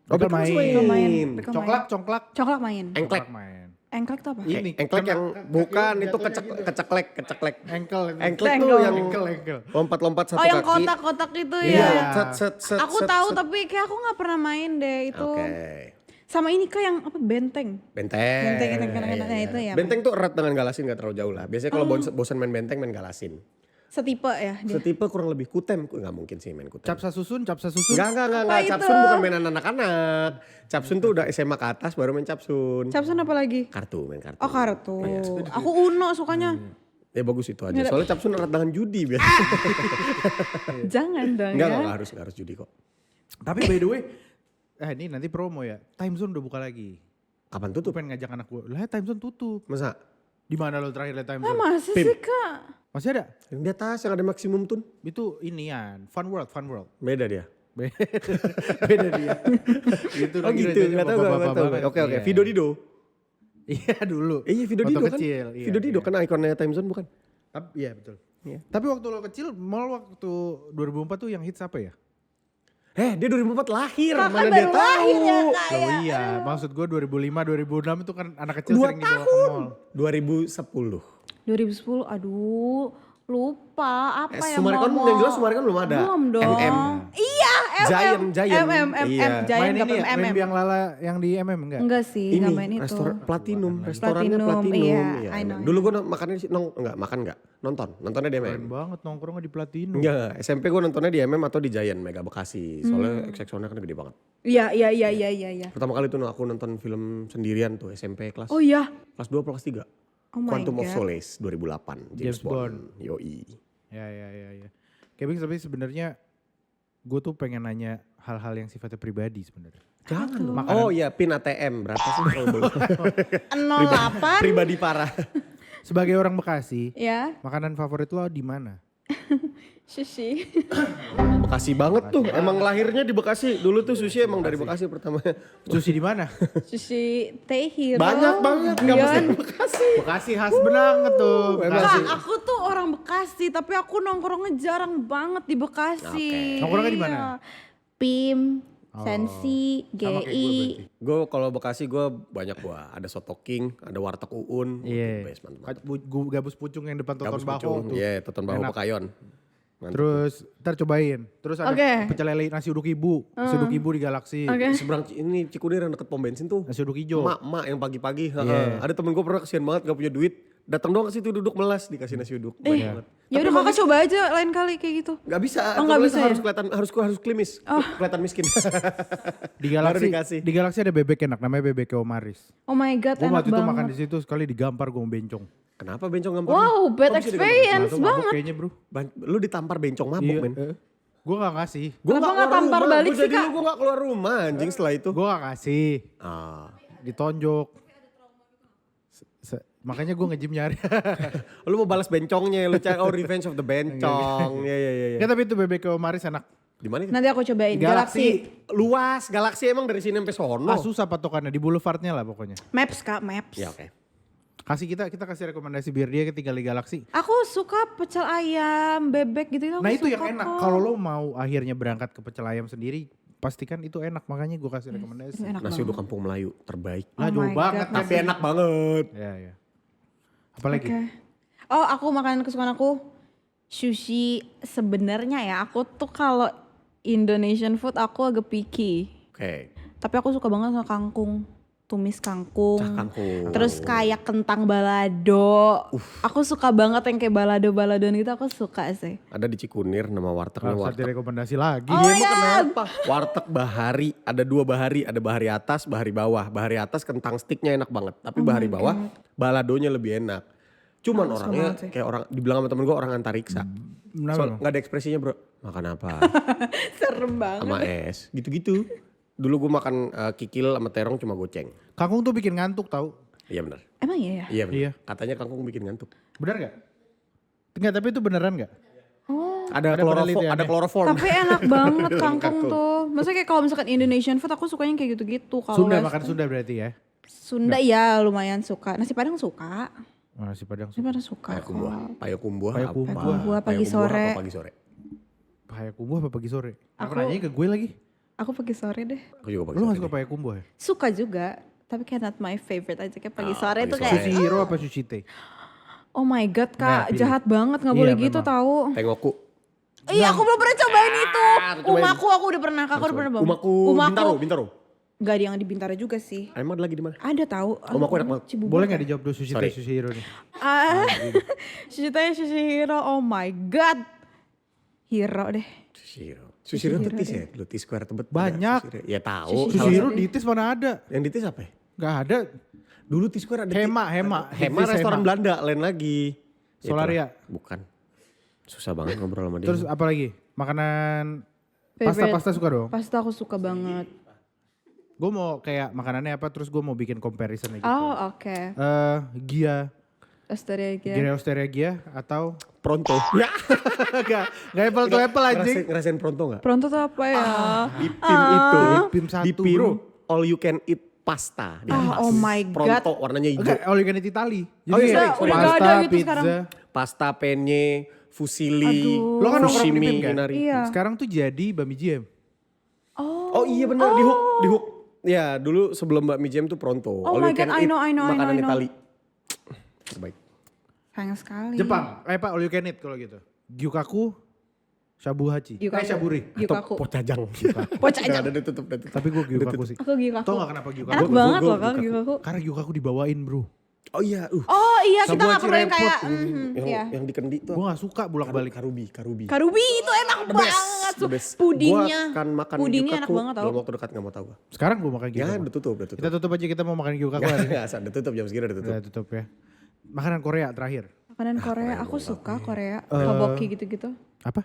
Bekel main. main. Bekel Congklak. Congklak main. Engklek. Main. Engklek tuh apa? Ini Engklek yang bukan itu keceklek. Engklek tuh yang engkel. lompat-lompat satu Oh, yang kaki. kotak-kotak itu Iya, ya. set. Aku tahu tapi kayak aku nggak pernah main deh itu. Oke. Sama ini kok yang apa benteng. Benteng. Benteng kena itu ya. Benteng tuh erat dengan Galasin gak terlalu jauh lah. Biasanya kalau bosan main benteng main Galasin. Setipe ya dia. Setipe kurang lebih kutem, nggak mungkin sih main kutem. Capsa susun. Enggak. Apa itu? Capsun bukan mainan anak-anak. Capsun tuh udah SMA ke atas baru main capsun. Capsun apa lagi? Main kartu. Oh, kartu. Iya. Aku Uno sukanya. Ya bagus itu aja. Soalnya capsun erat dengan judi biasa. Jangan dong Enggak ya. nggak harus judi kok. Tapi by the way, ini nanti promo ya. Time Zone udah buka lagi. Kapan Gue tutup? pengen ngajak anak gue. Lah Time Zone tutup. Masa? Di mana lo terakhir lihat Time Zone? Masih Pim. sih kak? Masih ada? Yang di atas yang ada maksimum tun. Itu inian, Fun World. Beda dia. Beda dia. Gitu Oh gitu, nggak tahu. Oke. Video Dido. Iya dulu. Iya Video Waktu Dido kan. kecil. Iya, Video Dido iya. kan ikonnya Time Zone bukan? Iya betul. Iya. Tapi waktu lo kecil, mall waktu 2004 tuh yang hits apa ya? Dia 2004 lahir, Kakak mana baru dia tahu. lahir ya kak Oh ya. iya, maksud gue 2005, 2006 itu kan anak kecil 2 sering dibawa ke tahun. mall. 2010. 2010 aduh lupa apa ya Sumarekon mall. yang jelas Sumarekon belum ada. Belum dong. MM. Iya Giant. MM Iya. Giant Main gak ini ya, MM. main biang lala yang di MM enggak? Enggak sih, Ini gak main itu. restorannya Platinum. Iya, I know. Dulu gue makannya di nontonnya di Keren MM. banget nongkrongnya di Platinum. Enggak, SMP gue nontonnya di MM atau di Giant Mega Bekasi. Soalnya XX-nya kan gede banget. Iya. Pertama kali tuh aku nonton film sendirian tuh SMP kelas Oh iya. kelas 2 kelas 3. Oh my Quantum of God. Solace 2008, James James Bond. Bond. Yoi. Ya. Kevin, tapi sebenarnya gue tuh pengen nanya hal-hal yang sifatnya pribadi sebenarnya. Jangan dong. Makanan. Oh iya, pin ATM berapa sih kalau boleh? 08. Pribadi parah. Sebagai orang Bekasi, Ya, makanan favorit lo di mana? sushi. Bekasi banget tuh. Emang lahirnya di Bekasi. Dulu tuh sushi emang dari Bekasi pertama. Sushi di mana? Sushi Teh Hero. Banyak banget, enggak mesti Guyon. di Bekasi. Bekasi khas banget tuh. Emang Bekasi. sih. Kak, aku tuh orang Bekasi, tapi aku nongkrongnya jarang banget di Bekasi. Oke. Nongkrongnya di mana? Iya. PIM, Sensi, Sama kayak gue GI. berarti. Gue kalau Bekasi gue banyak gua. Ada Soto King, ada Warteg Uun. Iya. Best, mantap. Gabus pucung yang depan Toton Gabus Baho pucung. tuh. Iya, Toton Baho Enak. Pekayon. Mantap. Terus ntar cobain. Terus ada Oke. pecel lele nasi uduk ibu. Nasi uduk ibu di Galaksi. Oke. Seberang ini Cikunir yang deket pom bensin tuh. Nasi uduk hijau. Mak yang pagi-pagi. Iya. Ada temen gue pernah kesian banget gak punya duit. Datang doang ke situ duduk melas dikasih nasi uduk. Baik banget. Ya udah kakak coba aja lain kali kayak gitu. Gak bisa. Oh, nggak Kalau bisa harus ya? kelihatan harus klimis. Kelihatan miskin. Di Baru Galaksi, dikasih. di Galaksi ada bebek enak namanya bebek Omaris. Oh my god, Gue enak waktu itu makan banget. di situ sekali digampar gue bencong. Kenapa bencong gampang? Wow, bad Kok bisa digampar? experience Nggak tahu, mabuk banget. kayaknya bro. Lu ditampar bencong mabuk men. Gue gak ngasih. Gua Kenapa nggak tampar rumah. balik Gua sih, jadi Kak? lu gue gak keluar rumah anjing setelah itu. Gue gak kasih. Ah. Ditonjok. Makanya gue nge-gym nyari. Lu mau balas bencongnya, lu cari Revenge of the Bencong. Iya. Ya tapi itu bebek Omaris enak. Di mana itu? Nanti aku cobain. Galaxy. Luas, Galaksi emang dari sini sampai sono. Ah susah patokannya di boulevardnya lah pokoknya. Maps kak, maps. Ya oke. Kita kasih rekomendasi biar dia tinggal di Galaksi. Aku suka pecel ayam, bebek gitu. Nah itu yang enak. Kalau lo mau akhirnya berangkat ke pecel ayam sendiri, pastikan itu enak. Makanya gue kasih rekomendasi. Enak Nasi banget. uduk kampung Melayu terbaik. Nah Oh jauh my banget. God, Tapi enak banget. Ya. Apalagi? Oke. Oh aku makanan kesukaan aku sushi. Sebenarnya ya aku tuh kalau Indonesian food aku agak picky. Oke. Tapi aku suka banget sama kangkung. tumis kangkung. Kangkung. Terus kayak kentang balado. Aku suka banget yang kayak balado-baladoan gitu, aku suka sih. Ada di Cikunir nama wartegnya Gak usah warteg. direkomendasi lagi. Oh, Iya, emang ya. kenapa? Warteg Bahari, ada 2 Bahari, ada Bahari atas, Bahari bawah. Bahari atas kentang sticknya enak banget, tapi Bahari bawah baladonya lebih enak. Cuman Suka orangnya banget sih. kayak orang, dibilang sama temen gue orang antariksa. Kenapa Soal lo? gak ada ekspresinya bro, makan apa? Serem banget. Sama es, gitu-gitu. Dulu gue makan kikil sama terong cuma goceng. Kangkung tuh bikin ngantuk tau. Iya benar. Emang iya ya? Iya benar. Iya. Katanya kangkung bikin ngantuk. Benar gak? Enggak, tapi itu beneran gak? Oh. Ada penelitiannya. ada kloroform. Tapi enak banget kangkung tuh. Maksudnya kayak kalau misalkan Indonesian food aku sukanya kayak gitu-gitu. Kalau Sunda, Western- makan Sunda berarti ya? Sunda ya lumayan suka. Nasi Padang suka. Oh, nasi Padang Nasi Padang suka. Payakumbuh. Payakumbuh pagi sore. Pagi sore. Payakumbuh apa pagi sore? Aku Aku- nanya ke gue lagi. Aku pagi sore deh. Aku juga pagi Lu sore. gak suka payakumbuh ya? Suka juga. Tapi kayak not my favorite aja. Kayak pagi sore pagi tuh sore. kayak. Sushi hero apa sushi teh? Oh my god Nah, kak, pilih. jahat banget, nggak Iya, boleh gitu memang. tahu. Tengoku. Iya aku belum pernah cobain itu. cobain. Umaku aku udah pernah, kakak udah pernah bang. Umaku. Bintaro. Gak ada yang di Bintaro juga sih. Emang lagi di mana? Ada tahu. Umaku enak banget. Cibubur. Boleh gak dijawab dulu sushi Sorry. teh sushi hero nih? Sushi Hero, oh my god. Hero deh. Sushi Hero tuh tis ya? Lu tis square tebet. Banyak. Sushi Hero. Ya tahu. Sushi hero di Tis mana ada? Yang di tis apa ya? Gak ada. Dulu tis square ada. Hema. Hema restoran Belanda, lain lagi. Solaria. Itulah. Bukan. Susah banget ngobrol sama dia. Terus apa lagi? Makanan Favorite. pasta suka dong? Pasta aku suka banget. Gue mau kayak makanannya apa terus gue mau bikin comparison gitu. Oh oke. Gia, Astaga. Gira Osteria Gia atau Pronto. Ya. gak apple to apple anjing. Ngerasain Pronto gak? Pronto tuh apa ya? Di PIM itu. Di PIM satu, Di PIM bro. all you can eat pasta. Di atas. Oh my god. Pronto warnanya hijau. Enggak, all you can eat Itali. Oh iya, kayak sorry. Udah gak ada gitu pizza. sekarang. Pasta, penne, fusilli, Aduh. Lo kan nongkrong di fushimi, PIM kan? inari. Iya. Sekarang tuh jadi Bami Jam. Oh. Oh iya benar di hook. Ya dulu sebelum Mbak Mi Jam tuh Pronto. Oh all my you can God, I eat know. makanan Itali. Terbaik. Sayang sekali. Jepang, apa all you can eat kalau gitu. Gyukaku, shabuhachi. Gyukaku. Shaburi. Gyukaku. Pocajang. Pocajang. Udah tutup. Tapi gue gyukaku sih. Aku Gyukaku. Tau gak kenapa gyukaku? Enak banget gua loh kak Gyukaku. Karena gyukaku dibawain bro. Oh iya. Oh iya kita gak Sabuhachi perlu yang repot. kayak. Yang, Iya. yang di kendi tuh. Gue gak suka bolak-balik. Karubi. Karubi itu enak banget. The best. Pudingnya. Gua akan makan Pudingnya enak gyukaku banget tau. dalam waktu dekat gak mau tahu gua. Sekarang gue makan Ya gyukaku. udah tutup. Kita tutup aja, kita mau makan gyukaku Gak, hari ini. udah tutup jam segini udah tutup. Udah tutup ya. Makanan Korea terakhir. Makanan Korea aku suka Korea. Toboki gitu-gitu. Apa?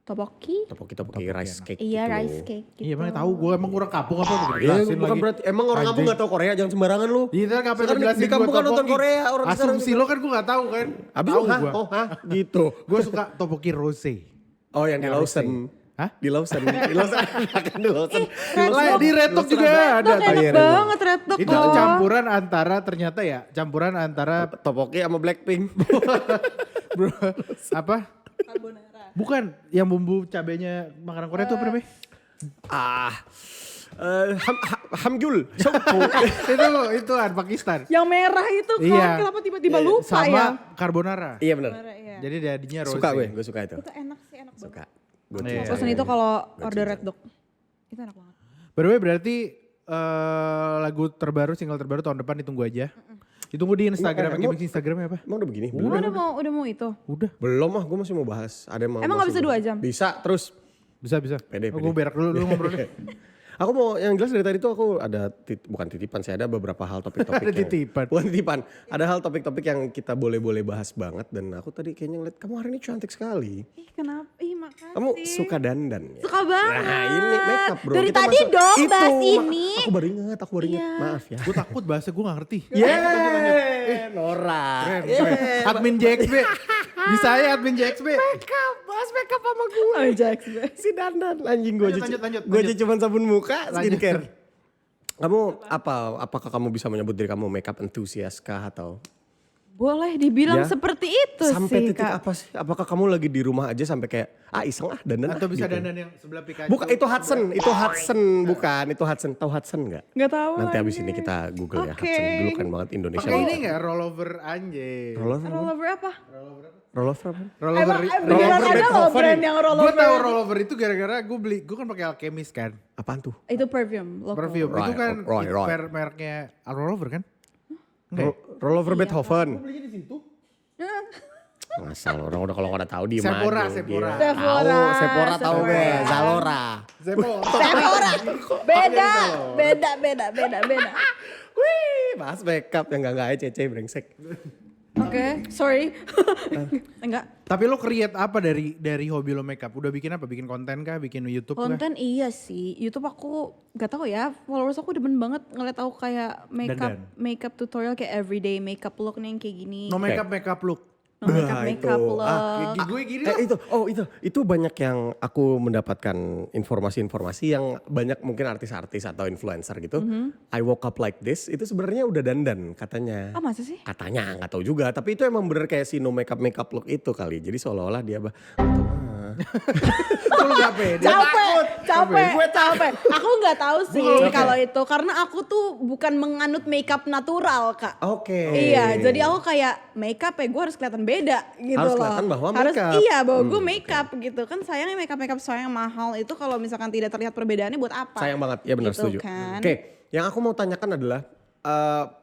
Toboki. Topoki rice cake Iya gitu. rice cake gitu. Iya emang tahu gue emang kurang kampung apa begitu Iya jelasin bukan lagi. berarti emang orang kampung Anjing. gak tahu Korea jangan sembarangan lu. Iya kan ngapain Sekarang lu jelasin di kampung gua kan nonton topoki. Korea orang sekarang Asumsi juga. lo kan gue gak tahu kan. Abis Tahu lu hah? gua. Oh hah? Gitu. Gue suka topoki rose. Oh yang di Yang Lawson. Hah? Di Lawson. Di Lawson. Kan di Lawson. Lah di Red Dog juga ada. Dok Iya, enak Red Dog. banget Red Dog Itu tuh. campuran antara ternyata ya campuran antara Topoki sama Blackpink. bro apa? Bukan yang bumbu cabenya makanan Korea itu apa namanya? Hamgyul. Sopo. itu Pakistan. Yang merah itu kan Iya. kenapa tiba-tiba lupa sama ya? carbonara. Iya benar. Iya. Jadi jadinya rose. Suka gue suka itu. Itu enak sih enak banget. Suka. Gue Iya. Pesan itu kalau order Red Dog. Itu enak banget. By the way berarti lagu terbaru, single terbaru tahun depan ditunggu aja. Ditunggu di Instagram. Emang- Instagramnya apa? Emang udah begini? Emang udah mau itu. Udah. Belum gue masih mau bahas. Ada yang mau Emang nggak masih bisa mau- 2 jam? Bisa terus. Bisa. Pede. Gue berak dulu, lu ngobrol deh. Aku mau yang jelas dari tadi tuh aku ada bukan titipan sih, ada beberapa hal topik-topik Ada titipan. Bukan titipan. Ada hal topik-topik yang kita boleh bahas banget dan aku tadi kayaknya ngeliat kamu hari ini cantik sekali. Ih kenapa? Ih makasih. Kamu suka dandan ya? Suka banget. Nah ini makeup bro. Dari Kita tadi masuk- dong Itu, bahas ini. Aku baru inget. Iya. Maaf ya. Gue takut bahasa gue gak ngerti. Yeay, Nora. Keren. Admin JXB. Bisa ya admin JXB. Bahas makeup sama gue. Oh Jax. Si dandan anjing gue aja. Lanjut. Gue aja cuma sabun muka, Lanjut. skincare. Kamu apakah kamu bisa menyebut diri kamu makeup enthusiast kah atau Boleh dibilang Ya. seperti itu Sampai sih titik Kak. apa sih? Apakah kamu lagi di rumah aja sampai kayak iseng dandan Atau bisa gitu. dandan yang sebelah Pikachu. Bukan itu Hudson bukan, itu Hudson. Tahu Hudson enggak? Nggak tahu. Nanti abis anjir. ini kita Google ya Oke. Hudson. Dulu kan banget Indonesia. Pakai ini banget. enggak rollover anjay. Rollover apa? Rollover apa? Rollover apa? Rollover. Beneran ada loh Beethoven. brand yang Gue rollover. tahu rollover itu gara-gara gue kan pakai Alchemist kan. Apaan tuh? Itu perfume. Lokal. Perfume itu Right, kan right. mereknya rollover kan? Enggak. ya? Rollover Beethoven. Belinya di situ. Ngasal orang udah kalau nggak tahu di Sephora, mana. Sephora. Sephora, Tahu, Sephora tahu Sephora. gue. Zalora. Sephora. Beda. Wih, bahas makeup yang enggak aja Cece brengsek. Oke, sorry. Enggak. Tapi lo create apa dari hobi lo makeup? Udah bikin apa? Bikin konten kah? Bikin YouTube kah? Konten iya sih. YouTube aku gak tahu ya. Followers aku demen banget ngeliat aku kayak Dandan. makeup tutorial kayak everyday makeup look nih yang kayak gini. No makeup look. No makeup look. Kayak gue gini lah. Itu banyak yang aku mendapatkan informasi-informasi yang banyak mungkin artis-artis atau influencer gitu. I woke up like this itu sebenarnya udah dandan katanya. Ah masa sih? Katanya nggak tahu juga, tapi itu emang bener kayak si no makeup look itu kali. Jadi seolah-olah dia Itu lo gak pede. Capek. Aku nggak tahu sih kalau itu karena aku tuh bukan menganut makeup natural Kak. Oke. Iya, jadi aku kayak makeup ya gue harus kelihatan beda gitu Harus loh. kelihatan bahwa Harus makeup. iya bahwa gue makeup gitu. Kan sayangnya makeup soalnya mahal itu kalau misalkan tidak terlihat perbedaannya buat apa? Sayang banget, ya benar Gitu setuju. kan. Oke, yang aku mau tanyakan adalah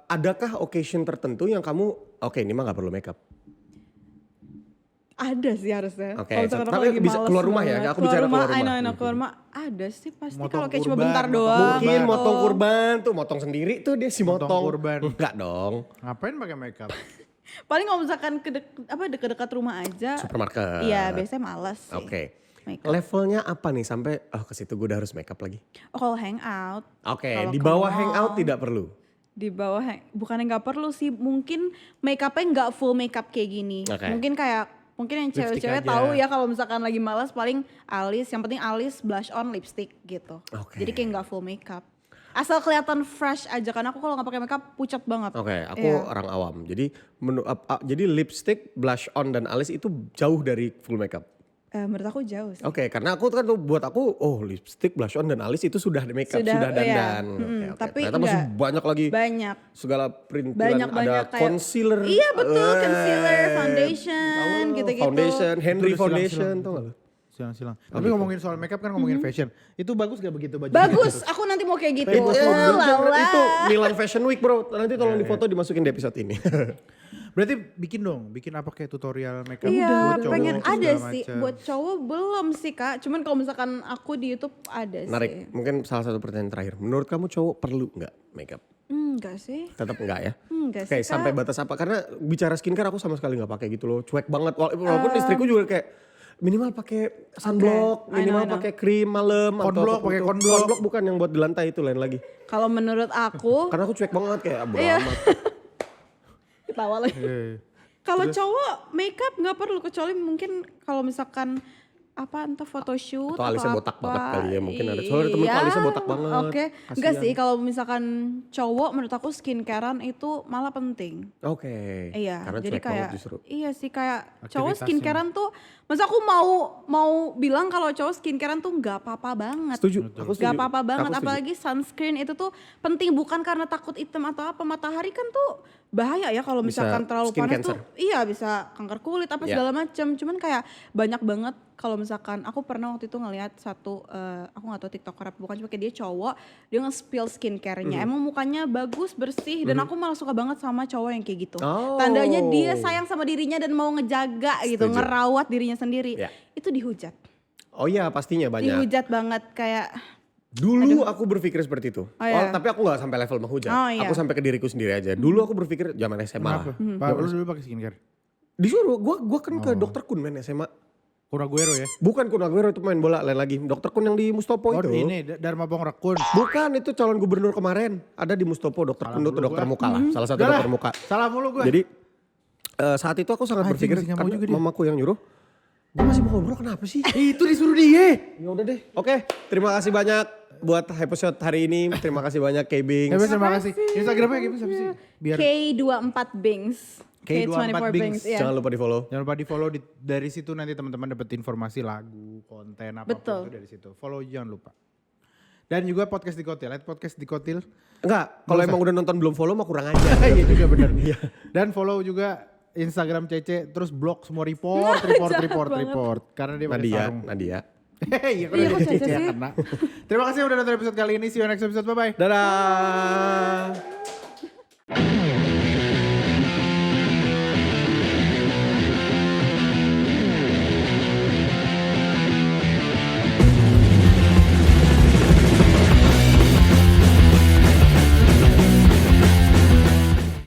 adakah occasion tertentu yang kamu ini mah nggak perlu makeup? Ada sih harusnya. Oke, Kalau misalkan aku tapi lagi bisa males keluar rumah ya? banget. Aku bicara keluar rumah. I know, keluar rumah. Ada sih pasti Motong kalau kayak cuma kurban, bentar motong doang. Mungkin gitu. motong kurban tuh, motong sendiri tuh dia si Motong motong. kurban. Enggak dong, Ngapain pakai makeup? Paling kalau misalkan dekat-dekat rumah aja. supermarket. Iya, biasanya malas sih. Oke. Makeup. Levelnya apa nih sampai ke situ gue udah harus makeup lagi? Oh, kalau hangout. Oke, Kalau di ke bawah mall. hangout tidak perlu. Di bawah bukannya nggak perlu sih, mungkin makeupnya nggak full makeup kayak gini. Oke. Mungkin yang Lipstick cewek-cewek aja. tahu ya kalau misalkan lagi malas paling alis, yang penting alis, blush on, lipstick gitu. Oke. Jadi kayak nggak full makeup. Asal kelihatan fresh aja, karena aku kalau nggak pakai makeup pucat banget. Oke, aku Iya. orang awam. Jadi jadi lipstick, blush on dan alis itu jauh dari full makeup. Menurut aku jauh sih. Oke, karena aku kan buat aku lipstick, blush on dan alis itu sudah di makeup, sudah dandan. iya. Oke. Tapi Ternyata masih enggak. banyak lagi Banyak. segala perintilan, Banyak ada kayak concealer. Iya betul, concealer, foundation, gitu-gitu. Foundation, Henry Itu udah Foundation, silang-silang. tau gak lu? Silang-silang. Tapi ngomongin soal makeup kan ngomongin fashion. Itu bagus gak begitu bajunya? Bagus, aku nanti mau kayak gitu. Itu Milan Fashion Week bro, nanti tolong difoto dimasukin di episode ini. Berarti bikin dong, bikin apa kayak tutorial makeup Iya, buat cowok, pengen segala ada sih. macam. Buat cowok belum sih Kak. Cuman kalau misalkan aku di YouTube ada sih. Menarik, mungkin salah satu pertanyaan terakhir. Menurut kamu cowok perlu nggak makeup? Enggak sih. Tetap enggak ya? Enggak Oke, sih Kak. sampai batas apa? Karena bicara skincare aku sama sekali nggak pakai gitu loh. Cuek banget. Walaupun istriku juga kayak minimal pakai sunblock, I minimal know. pakai krim malam Konblok, pakai konblok. Konblok bukan yang buat di lantai itu lain lagi. Kalau menurut aku, Karena aku cuek banget kayak bodo Iya. amat. ketawa lagi. Iya. Kalau cowok makeup nggak perlu, kecuali mungkin kalau misalkan entah photoshoot Atau alisnya atau botak apa. banget kali ya, mungkin ada. Soalnya ada temenku alisnya botak banget. Oke, enggak Kasian. sih kalau misalkan cowok menurut aku skincarean itu malah penting. Oke. Iya, Karena jadi cuek banget kayak justru. iya sih kayak cowok Aktivitasnya. skincarean tuh, masa aku mau bilang kalau cowok skincarean tuh nggak apa-apa banget. Setuju. Aku setuju. Gak apa-apa banget, Aku setuju. apalagi sunscreen itu tuh penting bukan karena takut hitam atau apa. Matahari kan tuh bahaya ya kalau Bisa misalkan terlalu skin panas cancer. tuh. Iya bisa kanker kulit apa Iya. segala macam. Cuman kayak banyak banget kalau misalkan aku pernah waktu itu ngelihat satu aku nggak tahu TikToker apa bukan, cuma kayak dia cowok, dia nge-spill skincare-nya. Emang mukanya bagus, bersih dan aku malah suka banget sama cowok yang kayak gitu. Oh. Tandanya dia sayang sama dirinya dan mau ngejaga gitu, Setuju. ngerawat dirinya sendiri. Iya. Itu dihujat. Oh iya pastinya banyak. Dihujat banget kayak Dulu aku berpikir seperti itu. Oh, iya. Tapi aku gak sampai level menghujat. Oh, iya. Aku sampai ke diriku sendiri aja. Dulu aku berpikir zaman SMA Kenapa? lah. Pak, lu dulu pakai skincare? Disuruh, gua kan ke dokter Kun men SMA. Kuraguero ya? Bukan Kun Aguero itu main bola lain lagi. Dokter Kun yang di Mustopo Oh itu. ini Dharma Bong Rekun. Bukan itu calon gubernur kemarin. Ada di Mustopo dokter Kun itu dokter muka lah. Salah satu Udah lah, dokter muka. salah mulu gue. Jadi saat itu aku sangat Anjing, berpikir masih nggak mau karena juga dia. mamaku yang nyuruh. Gue masih mau ngobrol kenapa sih? Itu disuruh dia. Ya udah deh. Oke, terima kasih banyak buat episode hari ini. Terima kasih banyak Kebing. Terima kasih. Instagramnya gitu siapa sih? Biar K24 Bings. K24 Bings. Iya. Jangan lupa di follow. Jangan lupa di follow, dari situ nanti teman-teman dapat informasi lagu, konten apapun Betul. itu dari situ. Follow jangan lupa. Dan juga podcast di Kotil, podcast di Kotil. Enggak, kalau emang udah nonton belum follow mah kurang aja. Iya juga benar. Dan follow juga Instagram Cece, terus blog semua report. Karena dia pakai sarung. Nadia. Iya, kalau Iya, kok Cece Cece yang sih? kena. Terima kasih udah nonton episode kali ini. See you next episode. Bye-bye. Dadah.